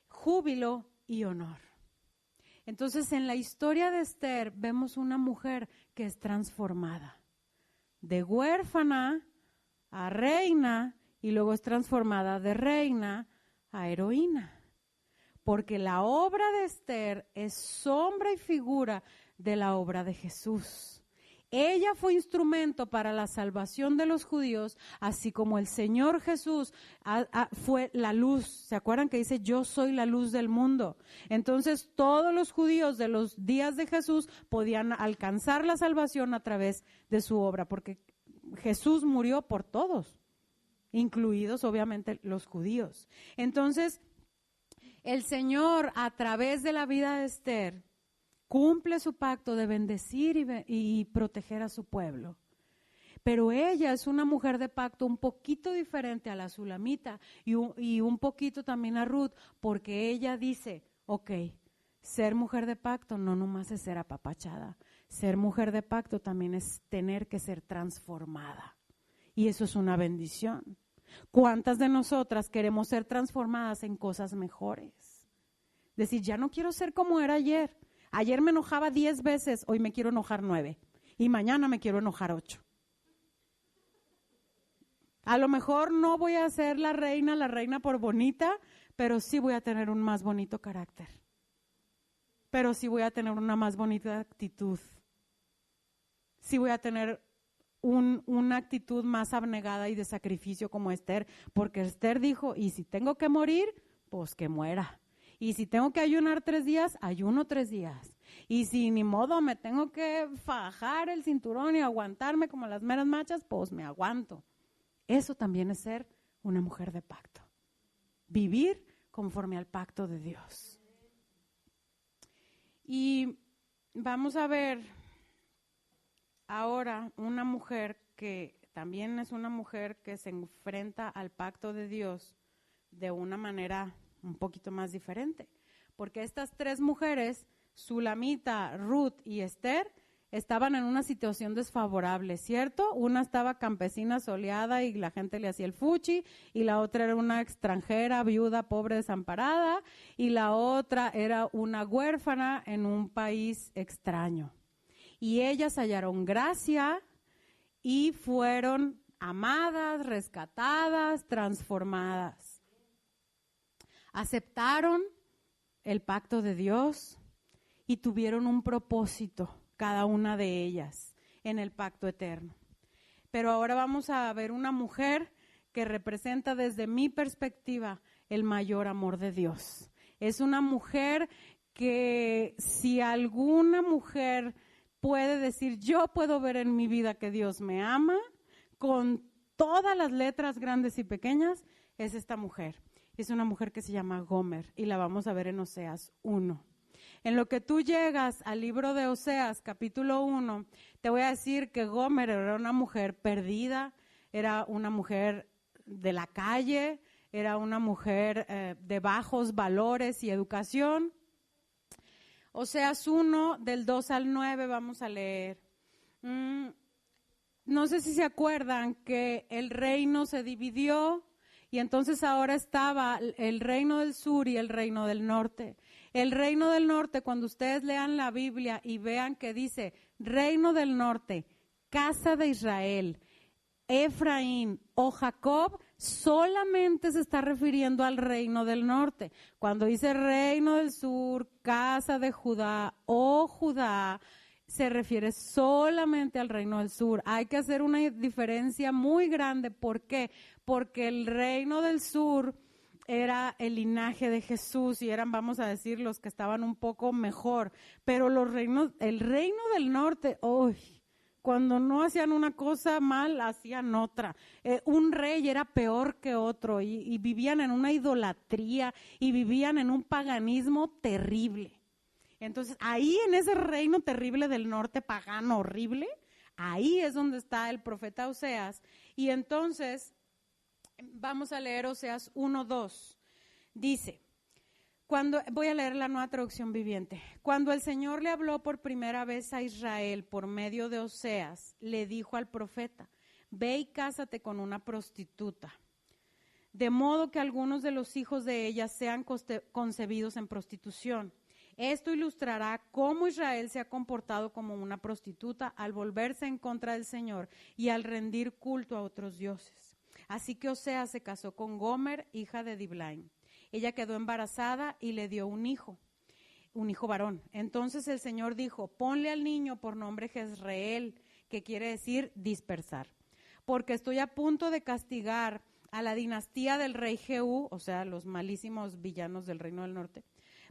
júbilo y honor. Entonces, en la historia de Esther, vemos una mujer que es transformada. De huérfana a reina, y luego es transformada de reina a heroína. Porque la obra de Esther es sombra y figura de la obra de Jesús. Ella fue instrumento para la salvación de los judíos, así como el Señor Jesús fue la luz. ¿Se acuerdan que dice, yo soy la luz del mundo? Entonces, todos los judíos de los días de Jesús podían alcanzar la salvación a través de su obra, porque Jesús murió por todos. incluidos obviamente los judíos. Entonces, el Señor a través de la vida de Esther cumple su pacto de bendecir y proteger a su pueblo. Pero ella es una mujer de pacto un poquito diferente a la Sulamita y un poquito también a Ruth, porque ella dice, ok, ser mujer de pacto no nomás es ser apapachada, ser mujer de pacto también es tener que ser transformada. Y eso es una bendición. ¿Cuántas de nosotras queremos ser transformadas en cosas mejores? Decir, ya no quiero ser como era ayer. Ayer me enojaba 10 veces, hoy me quiero enojar 9 y mañana me quiero enojar 8. A lo mejor no voy a ser la reina por bonita, pero sí voy a tener un más bonito carácter. Pero sí voy a tener una más bonita actitud. Sí voy a tener una actitud más abnegada y de sacrificio como Esther, porque Esther dijo, y si tengo que morir, pues que muera. Y si tengo que ayunar 3 días, ayuno 3 días. Y si ni modo me tengo que fajar el cinturón y aguantarme como las meras machas, pues me aguanto. Eso también es ser una mujer de pacto. Vivir conforme al pacto de Dios. Y vamos a ver ahora una mujer que también es una mujer que se enfrenta al pacto de Dios de una manera un poquito más diferente. Porque estas 3 mujeres, Sulamita, Ruth y Esther, estaban en una situación desfavorable, ¿cierto? Una estaba campesina soleada y la gente le hacía el fuchi, y la otra era una extranjera, viuda, pobre, desamparada, y la otra era una huérfana en un país extraño. Y ellas hallaron gracia y fueron amadas, rescatadas, transformadas. Aceptaron el pacto de Dios y tuvieron un propósito, cada una de ellas, en el pacto eterno. Pero ahora vamos a ver una mujer que representa desde mi perspectiva el mayor amor de Dios. Es una mujer que si alguna mujer puede decir, yo puedo ver en mi vida que Dios me ama, con todas las letras grandes y pequeñas, es esta mujer. Es una mujer que se llama Gomer y la vamos a ver en Oseas 1. En lo que tú llegas al libro de Oseas, capítulo 1, te voy a decir que Gomer era una mujer perdida, era una mujer de la calle, era una mujer de bajos valores y educación. Oseas 1, del 2 al 9, vamos a leer. No sé si se acuerdan que el reino se dividió y entonces ahora estaba el reino del sur y el reino del norte. El reino del norte, cuando ustedes lean la Biblia y vean que dice reino del norte, casa de Israel, Efraín o Jacob, solamente se está refiriendo al reino del norte. Cuando dice reino del sur, casa de Judá o Judá, se refiere solamente al reino del sur. Hay que hacer una diferencia muy grande. ¿Por qué? Porque el reino del sur era el linaje de Jesús y eran, vamos a decir, los que estaban un poco mejor. Pero el reino del norte, cuando no hacían una cosa mal, hacían otra. Un rey era peor que otro y vivían en una idolatría y vivían en un paganismo terrible. Entonces, ahí en ese reino terrible del norte pagano horrible, ahí es donde está el profeta Oseas. Y entonces, vamos a leer Oseas 1:2. Dice, voy a leer la Nueva Traducción Viviente. Cuando el Señor le habló por primera vez a Israel por medio de Oseas, le dijo al profeta, ve y cásate con una prostituta, de modo que algunos de los hijos de ella sean concebidos en prostitución. Esto ilustrará cómo Israel se ha comportado como una prostituta al volverse en contra del Señor y al rendir culto a otros dioses. Así que Oseas se casó con Gomer, hija de Diblaim. Ella quedó embarazada y le dio un hijo varón. Entonces el Señor dijo, ponle al niño por nombre Jezreel, que quiere decir dispersar, porque estoy a punto de castigar a la dinastía del rey Jehú, o sea, los malísimos villanos del reino del norte,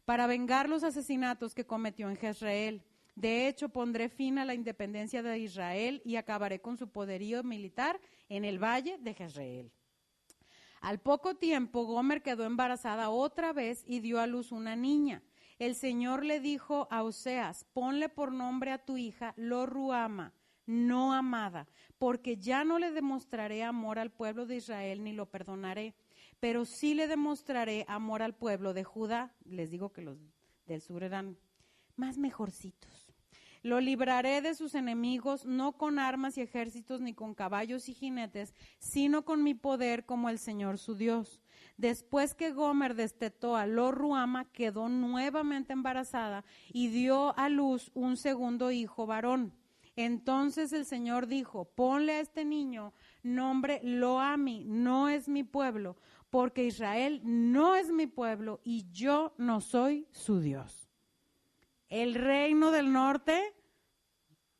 para vengar los asesinatos que cometió en Jezreel. De hecho, pondré fin a la independencia de Israel y acabaré con su poderío militar en el valle de Jezreel. Al poco tiempo, Gomer quedó embarazada otra vez y dio a luz una niña. El Señor le dijo a Oseas, ponle por nombre a tu hija Lo-ruhama, no amada, porque ya no le demostraré amor al pueblo de Israel ni lo perdonaré, pero sí le demostraré amor al pueblo de Judá. Les digo que los del sur eran más mejorcitos. Lo libraré de sus enemigos, no con armas y ejércitos, ni con caballos y jinetes, sino con mi poder como el Señor su Dios. Después que Gomer destetó a Lo-ruhama, quedó nuevamente embarazada y dio a luz un segundo hijo varón. Entonces el Señor dijo, ponle a este niño nombre Lo-ammi, no es mi pueblo, porque Israel no es mi pueblo y yo no soy su Dios. El reino del norte,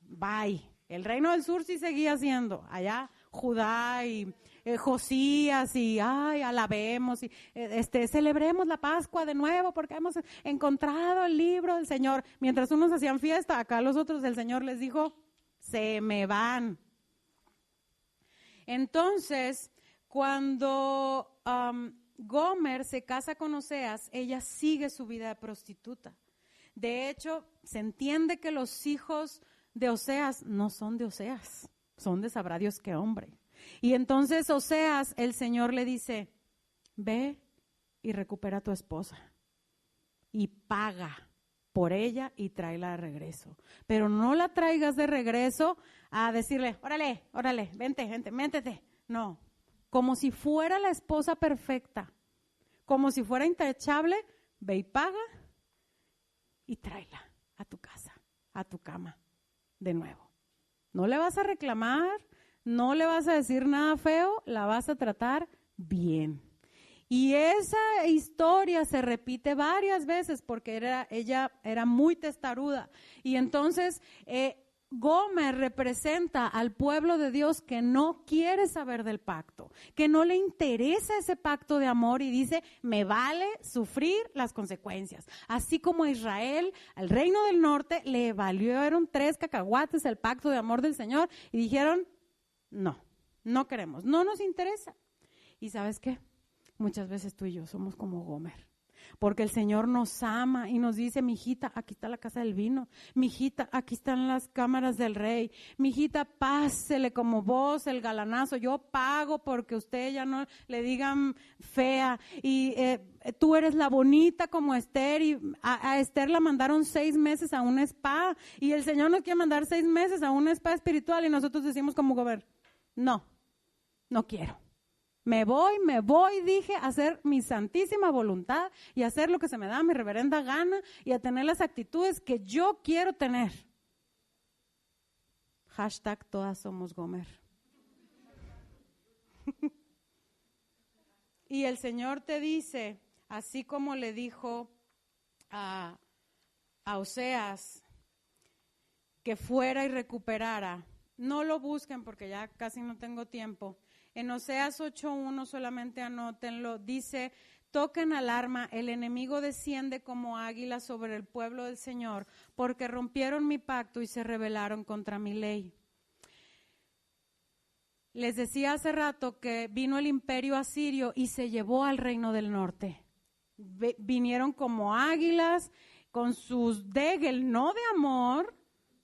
bye. El reino del sur sí seguía siendo, allá Judá y Josías y alabemos y celebremos la Pascua de nuevo porque hemos encontrado el libro del Señor. Mientras unos hacían fiesta, acá los otros el Señor les dijo, se me van. Entonces, cuando Gomer se casa con Oseas, ella sigue su vida de prostituta. De hecho, se entiende que los hijos de Oseas no son de Oseas, son de sabrá Dios qué hombre. Y entonces Oseas, el Señor le dice, ve y recupera a tu esposa y paga por ella y tráela de regreso. Pero no la traigas de regreso a decirle, órale, vente, métete. No, como si fuera la esposa perfecta, como si fuera intachable, ve y paga y tráela a tu casa, a tu cama, de nuevo. No le vas a reclamar, no le vas a decir nada feo, la vas a tratar bien. Y esa historia se repite varias veces porque ella era muy testaruda. Y entonces Gomer representa al pueblo de Dios que no quiere saber del pacto, que no le interesa ese pacto de amor y dice, me vale sufrir las consecuencias. Así como a Israel, al reino del norte, le valieron 3 cacahuates el pacto de amor del Señor y dijeron, no queremos, no nos interesa. ¿Y sabes qué? Muchas veces tú y yo somos como Gomer, porque el Señor nos ama y nos dice, mijita, aquí está la casa del vino, mijita, aquí están las cámaras del rey, mijita, pásele como vos el galanazo, yo pago porque usted ya no le digan fea y tú eres la bonita como Esther y a Esther la mandaron 6 meses a un spa y el Señor nos quiere mandar 6 meses a un spa espiritual y nosotros decimos como Gomer, no quiero. Me voy, dije, a hacer mi santísima voluntad y a hacer lo que se me da mi reverenda gana y a tener las actitudes que yo quiero tener. Hashtag todas somos Gomer. Y el Señor te dice, así como le dijo a Oseas, que fuera y recuperara. No lo busquen porque ya casi no tengo tiempo. En Oseas 8:1 solamente anótenlo, dice, toquen alarma, el enemigo desciende como águila sobre el pueblo del Señor, porque rompieron mi pacto y se rebelaron contra mi ley. Les decía hace rato que vino el imperio asirio y se llevó al reino del norte. Vinieron como águilas con sus degel, no de amor,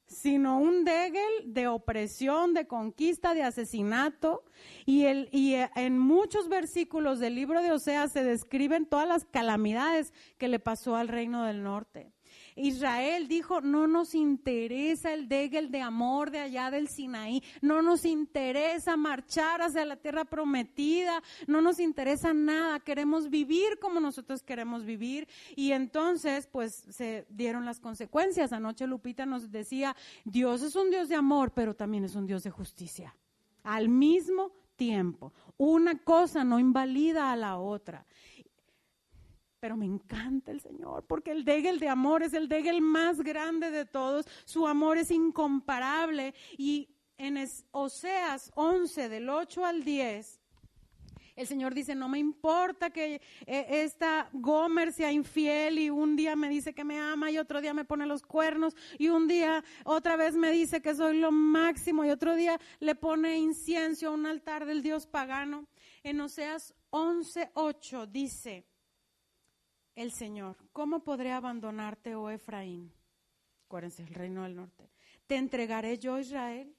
sino un degel de opresión, de conquista, de asesinato. Y en muchos versículos del libro de Oseas se describen todas las calamidades que le pasó al reino del norte. Israel dijo, no nos interesa el degel de amor de allá del Sinaí, no nos interesa marchar hacia la tierra prometida, no nos interesa nada, queremos vivir como nosotros queremos vivir. Y entonces pues se dieron las consecuencias. Anoche Lupita nos decía, Dios es un Dios de amor, pero también es un Dios de justicia. Al mismo tiempo, una cosa no invalida a la otra. Pero me encanta el Señor, porque el degel de amor es el degel más grande de todos. Su amor es incomparable. Y en Oseas 11, del 8 al 10, El Señor dice, no me importa que esta Gomer sea infiel y un día me dice que me ama y otro día me pone los cuernos y un día otra vez me dice que soy lo máximo y otro día le pone incienso a un altar del Dios pagano. En Oseas 11:8 dice el Señor, ¿cómo podré abandonarte, oh Efraín? Acuérdense, el reino del norte. ¿Te entregaré yo, Israel?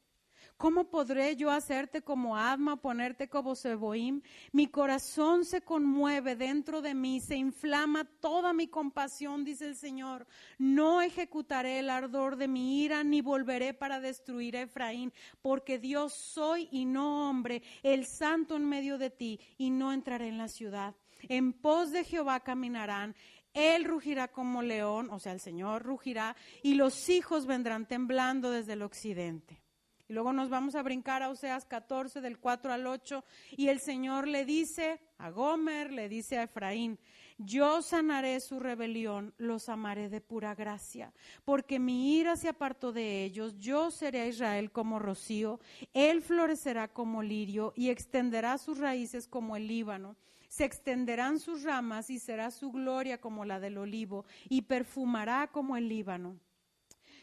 ¿Cómo podré yo hacerte como Adma, ponerte como Seboim? Mi corazón se conmueve dentro de mí, se inflama toda mi compasión, dice el Señor. No ejecutaré el ardor de mi ira, ni volveré para destruir a Efraín, porque Dios soy y no hombre, el santo en medio de ti, y no entraré en la ciudad. En pos de Jehová caminarán. Él rugirá como león, o sea, el Señor rugirá, y los hijos vendrán temblando desde el occidente. Y luego nos vamos a brincar a Oseas 14, del 4 al 8, y el Señor le dice a Gomer, le dice a Efraín, yo sanaré su rebelión, los amaré de pura gracia, porque mi ira se apartó de ellos, yo seré a Israel como rocío, él florecerá como lirio y extenderá sus raíces como el Líbano. Se extenderán sus ramas y será su gloria como la del olivo y perfumará como el Líbano.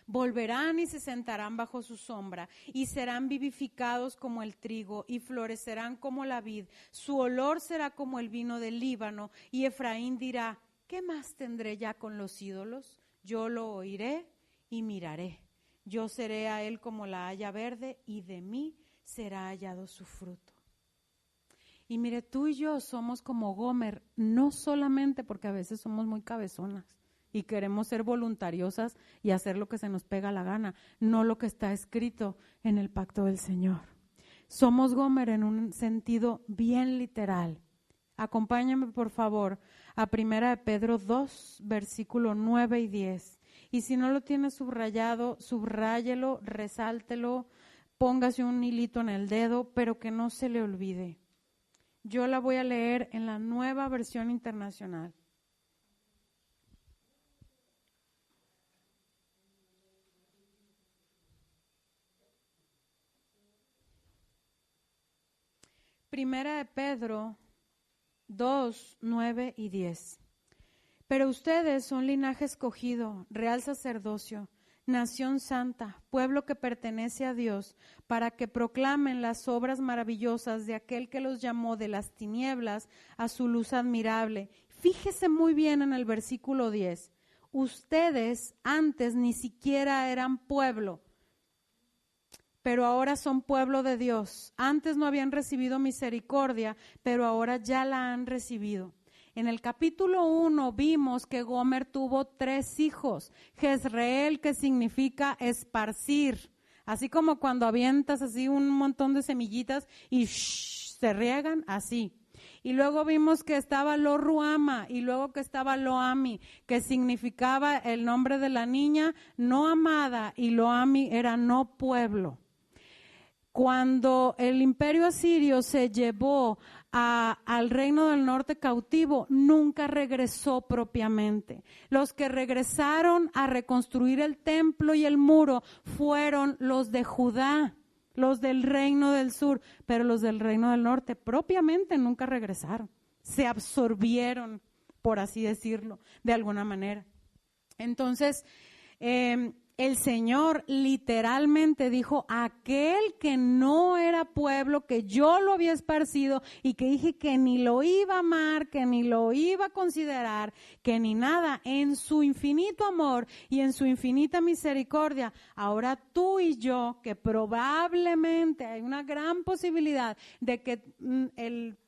Volverán y se sentarán bajo su sombra y serán vivificados como el trigo y florecerán como la vid. Su olor será como el vino del Líbano y Efraín dirá, ¿qué más tendré ya con los ídolos? Yo lo oiré y miraré. Yo seré a él como la haya verde y de mí será hallado su fruto. Y mire, tú y yo somos como Gomer, no solamente porque a veces somos muy cabezonas y queremos ser voluntariosas y hacer lo que se nos pega la gana, no lo que está escrito en el pacto del Señor. Somos Gomer en un sentido bien literal. Acompáñame por favor a 1 Pedro 2, versículo 9 y 10. Y si no lo tienes subrayado, subráyelo, resáltelo, póngase un hilito en el dedo, pero que no se le olvide. Yo la voy a leer en la Nueva Versión Internacional. Primera de Pedro 2, 9 y 10. Pero ustedes son linaje escogido, real sacerdocio, nación santa, pueblo que pertenece a Dios, para que proclamen las obras maravillosas de aquel que los llamó de las tinieblas a su luz admirable. Fíjese muy bien en el versículo 10. Ustedes antes ni siquiera eran pueblo, pero ahora son pueblo de Dios. Antes no habían recibido misericordia, pero ahora ya la han recibido. En el capítulo 1 vimos que Gomer tuvo 3 hijos. Jezreel, que significa esparcir, así como cuando avientas así un montón de semillitas y se riegan, así. Y luego vimos que estaba Lo-Ruama y luego que estaba Lo-Ami, que significaba el nombre de la niña no amada, y Lo-Ami era no pueblo. Cuando el imperio asirio se llevó al reino del norte cautivo, nunca regresó propiamente. Los que regresaron a reconstruir el templo y el muro fueron los de Judá, los del reino del sur, pero los del reino del norte propiamente nunca regresaron. Se absorbieron, por así decirlo, de alguna manera. Entonces, el Señor literalmente dijo, aquel que no era pueblo, que yo lo había esparcido y que dije que ni lo iba a amar, que ni lo iba a considerar, que ni nada, en su infinito amor y en su infinita misericordia, ahora tú y yo, que probablemente hay una gran posibilidad de que el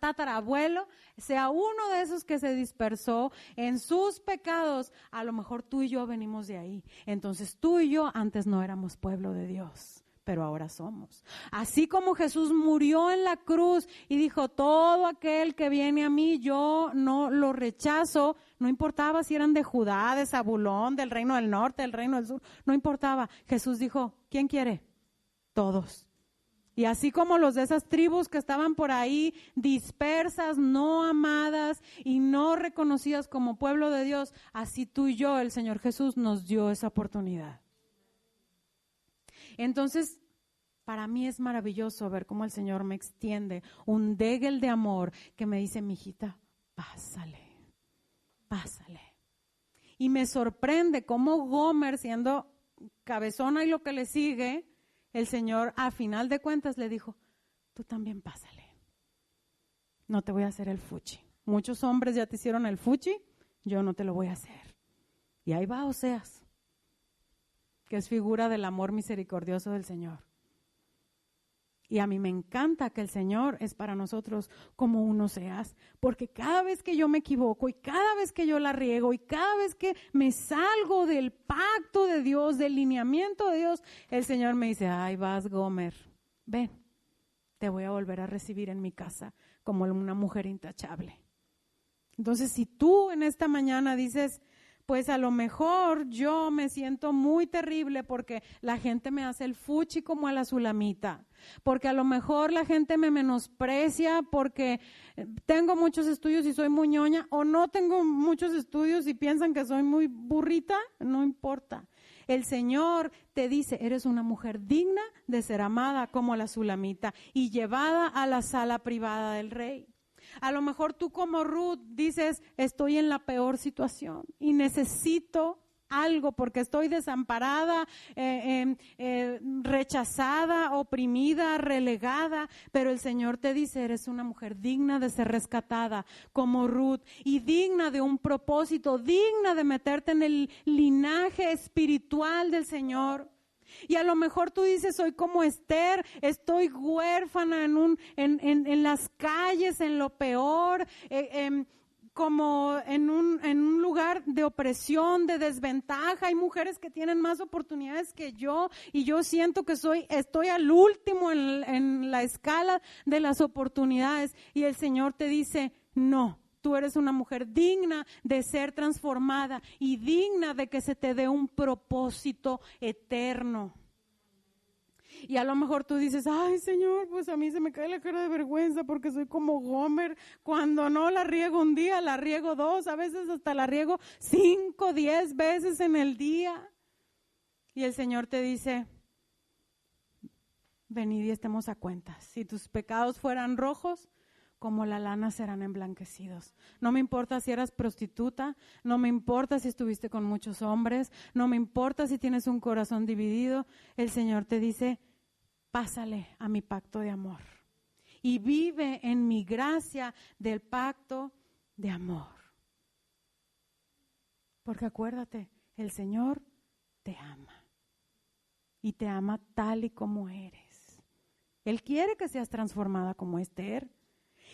tatarabuelo sea uno de esos que se dispersó en sus pecados. A lo mejor tú y yo venimos de ahí. Entonces tú y yo antes no éramos pueblo de Dios, pero ahora somos. Así como Jesús murió en la cruz y dijo, todo aquel que viene a mí, yo no lo rechazo, no importaba si eran de Judá, de Zabulón, del reino del norte, del reino del sur, no importaba. Jesús dijo, ¿quién quiere? Todos. Y así como los de esas tribus que estaban por ahí dispersas, no amadas y no reconocidas como pueblo de Dios, así tú y yo, el Señor Jesús nos dio esa oportunidad. Entonces, Para mí es maravilloso ver cómo el Señor me extiende un dégel de amor que me dice, mijita, pásale, pásale. Y me sorprende cómo Gomer, siendo cabezona y lo que le sigue, el Señor a final de cuentas le dijo, tú también pásale. No te voy a hacer el fuchi. Muchos hombres ya te hicieron el fuchi, yo no te lo voy a hacer. Y ahí va Oseas, que es figura del amor misericordioso del Señor. Y a mí me encanta que el Señor es para nosotros como un Oseas, porque cada vez que yo me equivoco y cada vez que yo la riego y cada vez que me salgo del pacto de Dios, del lineamiento de Dios, el Señor me dice, ay, vas Gomer, ven, te voy a volver a recibir en mi casa como una mujer intachable. Entonces, si tú en esta mañana dices, pues a lo mejor yo me siento muy terrible porque la gente me hace el fuchi como a la Sulamita, porque a lo mejor la gente me menosprecia porque tengo muchos estudios y soy muy ñoña, o no tengo muchos estudios y piensan que soy muy burrita, no importa. El Señor te dice, eres una mujer digna de ser amada como la Sulamita y llevada a la sala privada del rey. A lo mejor tú como Ruth dices, estoy en la peor situación y necesito algo porque estoy desamparada, rechazada, oprimida, relegada, pero el Señor te dice, eres una mujer digna de ser rescatada como Ruth y digna de un propósito, digna de meterte en el linaje espiritual del Señor. Y a lo mejor tú dices, soy como Esther, estoy huérfana en las calles, en lo peor, como en un lugar de opresión, de desventaja. Hay mujeres que tienen más oportunidades que yo y yo siento que estoy al último en la escala de las oportunidades. Y el Señor te dice, no. Tú eres una mujer digna de ser transformada y digna de que se te dé un propósito eterno. Y a lo mejor tú dices, ay Señor, pues a mí se me cae la cara de vergüenza porque soy como Gomer. Cuando no la riego un día, la riego 2, a veces hasta la riego 5, 10 veces en el día. Y el Señor te dice, venid y estemos a cuentas. Si tus pecados fueran rojos, como la lana serán emblanquecidos. No me importa si eras prostituta, no me importa si estuviste con muchos hombres, no me importa si tienes un corazón dividido. El Señor te dice, pásale a mi pacto de amor y vive en mi gracia del pacto de amor. Porque acuérdate, el Señor te ama y te ama tal y como eres. Él quiere que seas transformada como Esther.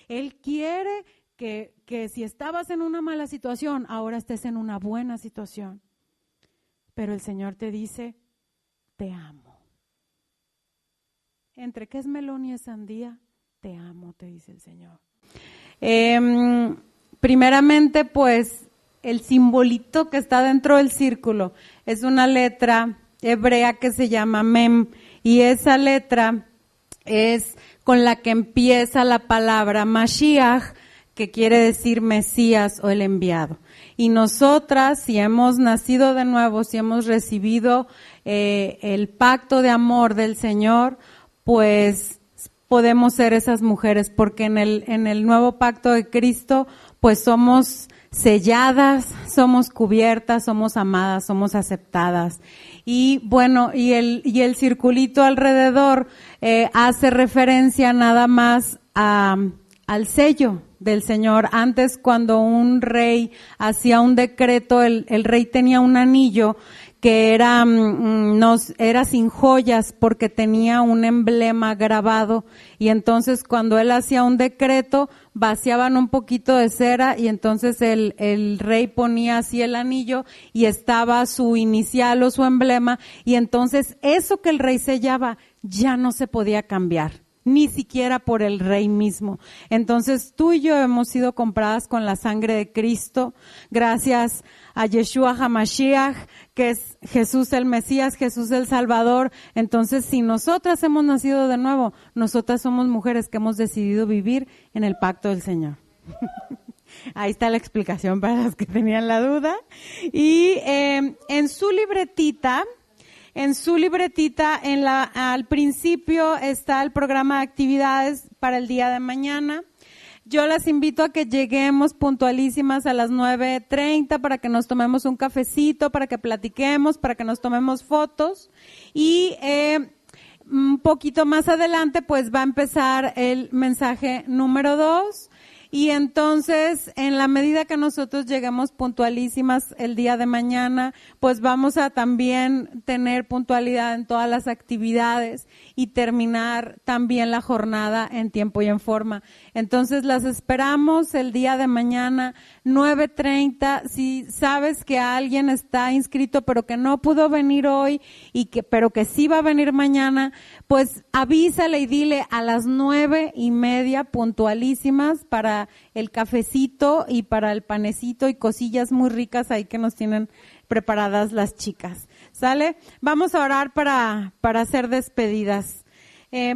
Él quiere que si estabas en una mala situación, ahora estés en una buena situación. Pero el Señor te dice, te amo. Entre que es melón y es sandía, te amo, te dice el Señor. Primeramente, pues, el simbolito que está dentro del círculo es una letra hebrea que se llama Mem, y esa letra es con la que empieza la palabra Mashiach, que quiere decir Mesías o el enviado. Y nosotras, si hemos nacido de nuevo, si hemos recibido el pacto de amor del Señor, pues podemos ser esas mujeres, porque en el nuevo pacto de Cristo, pues somos selladas, somos cubiertas, somos amadas, somos aceptadas. Y bueno, y el circulito alrededor hace referencia nada más al sello del Señor. Antes, cuando un rey hacía un decreto, el rey tenía un anillo que era sin joyas porque tenía un emblema grabado, y entonces cuando él hacía un decreto vaciaban un poquito de cera y entonces el rey ponía así el anillo y estaba su inicial o su emblema, y entonces eso que el rey sellaba ya no se podía cambiar, ni siquiera por el rey mismo. Entonces tú y yo hemos sido compradas con la sangre de Cristo, gracias a Yeshua HaMashiach, que es Jesús el Mesías, Jesús el Salvador. Entonces, si nosotras hemos nacido de nuevo, nosotras somos mujeres que hemos decidido vivir en el pacto del Señor. Ahí está la explicación para los que tenían la duda. Y en su libretita, En su libretita, al principio está el programa de actividades para el día de mañana. Yo las invito a que lleguemos puntualísimas a las 9:30 para que nos tomemos un cafecito, para que platiquemos, para que nos tomemos fotos. Y un poquito más adelante pues va a empezar el mensaje número 2. Y entonces, en la medida que nosotros lleguemos puntualísimas el día de mañana, pues vamos a también tener puntualidad en todas las actividades y terminar también la jornada en tiempo y en forma. Entonces, las esperamos el día de mañana, 9:30. Si sabes que alguien está inscrito pero que no pudo venir hoy pero que sí va a venir mañana, pues avísale y dile a las 9:30 puntualísimas para el cafecito y para el panecito y cosillas muy ricas ahí que nos tienen preparadas las chicas. ¿Sale? Vamos a orar para hacer despedidas.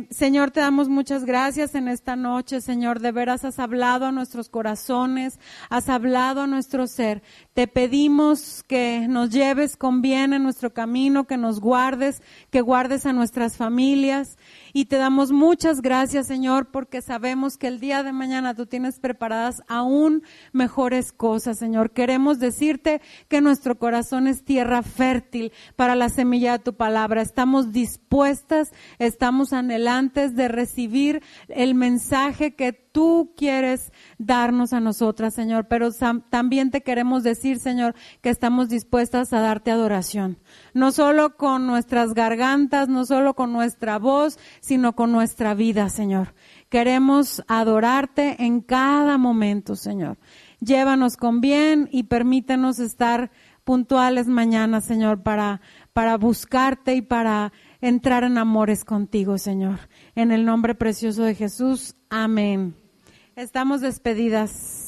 Señor, te damos muchas gracias en esta noche, Señor, de veras has hablado a nuestros corazones, has hablado a nuestro ser. Te pedimos que nos lleves con bien en nuestro camino, que nos guardes, que guardes a nuestras familias. Y te damos muchas gracias, Señor, porque sabemos que el día de mañana tú tienes preparadas aún mejores cosas, Señor. Queremos decirte que nuestro corazón es tierra fértil para la semilla de tu palabra. Estamos dispuestas, estamos anhelantes de recibir el mensaje que tú quieres darnos a nosotras, Señor, pero también te queremos decir, Señor, que estamos dispuestas a darte adoración, no solo con nuestras gargantas, no solo con nuestra voz, sino con nuestra vida, Señor. Queremos adorarte en cada momento, Señor. Llévanos con bien y permítenos estar puntuales mañana, Señor, para buscarte y para entrar en amores contigo, Señor. En el nombre precioso de Jesús, amén. Estamos despedidas.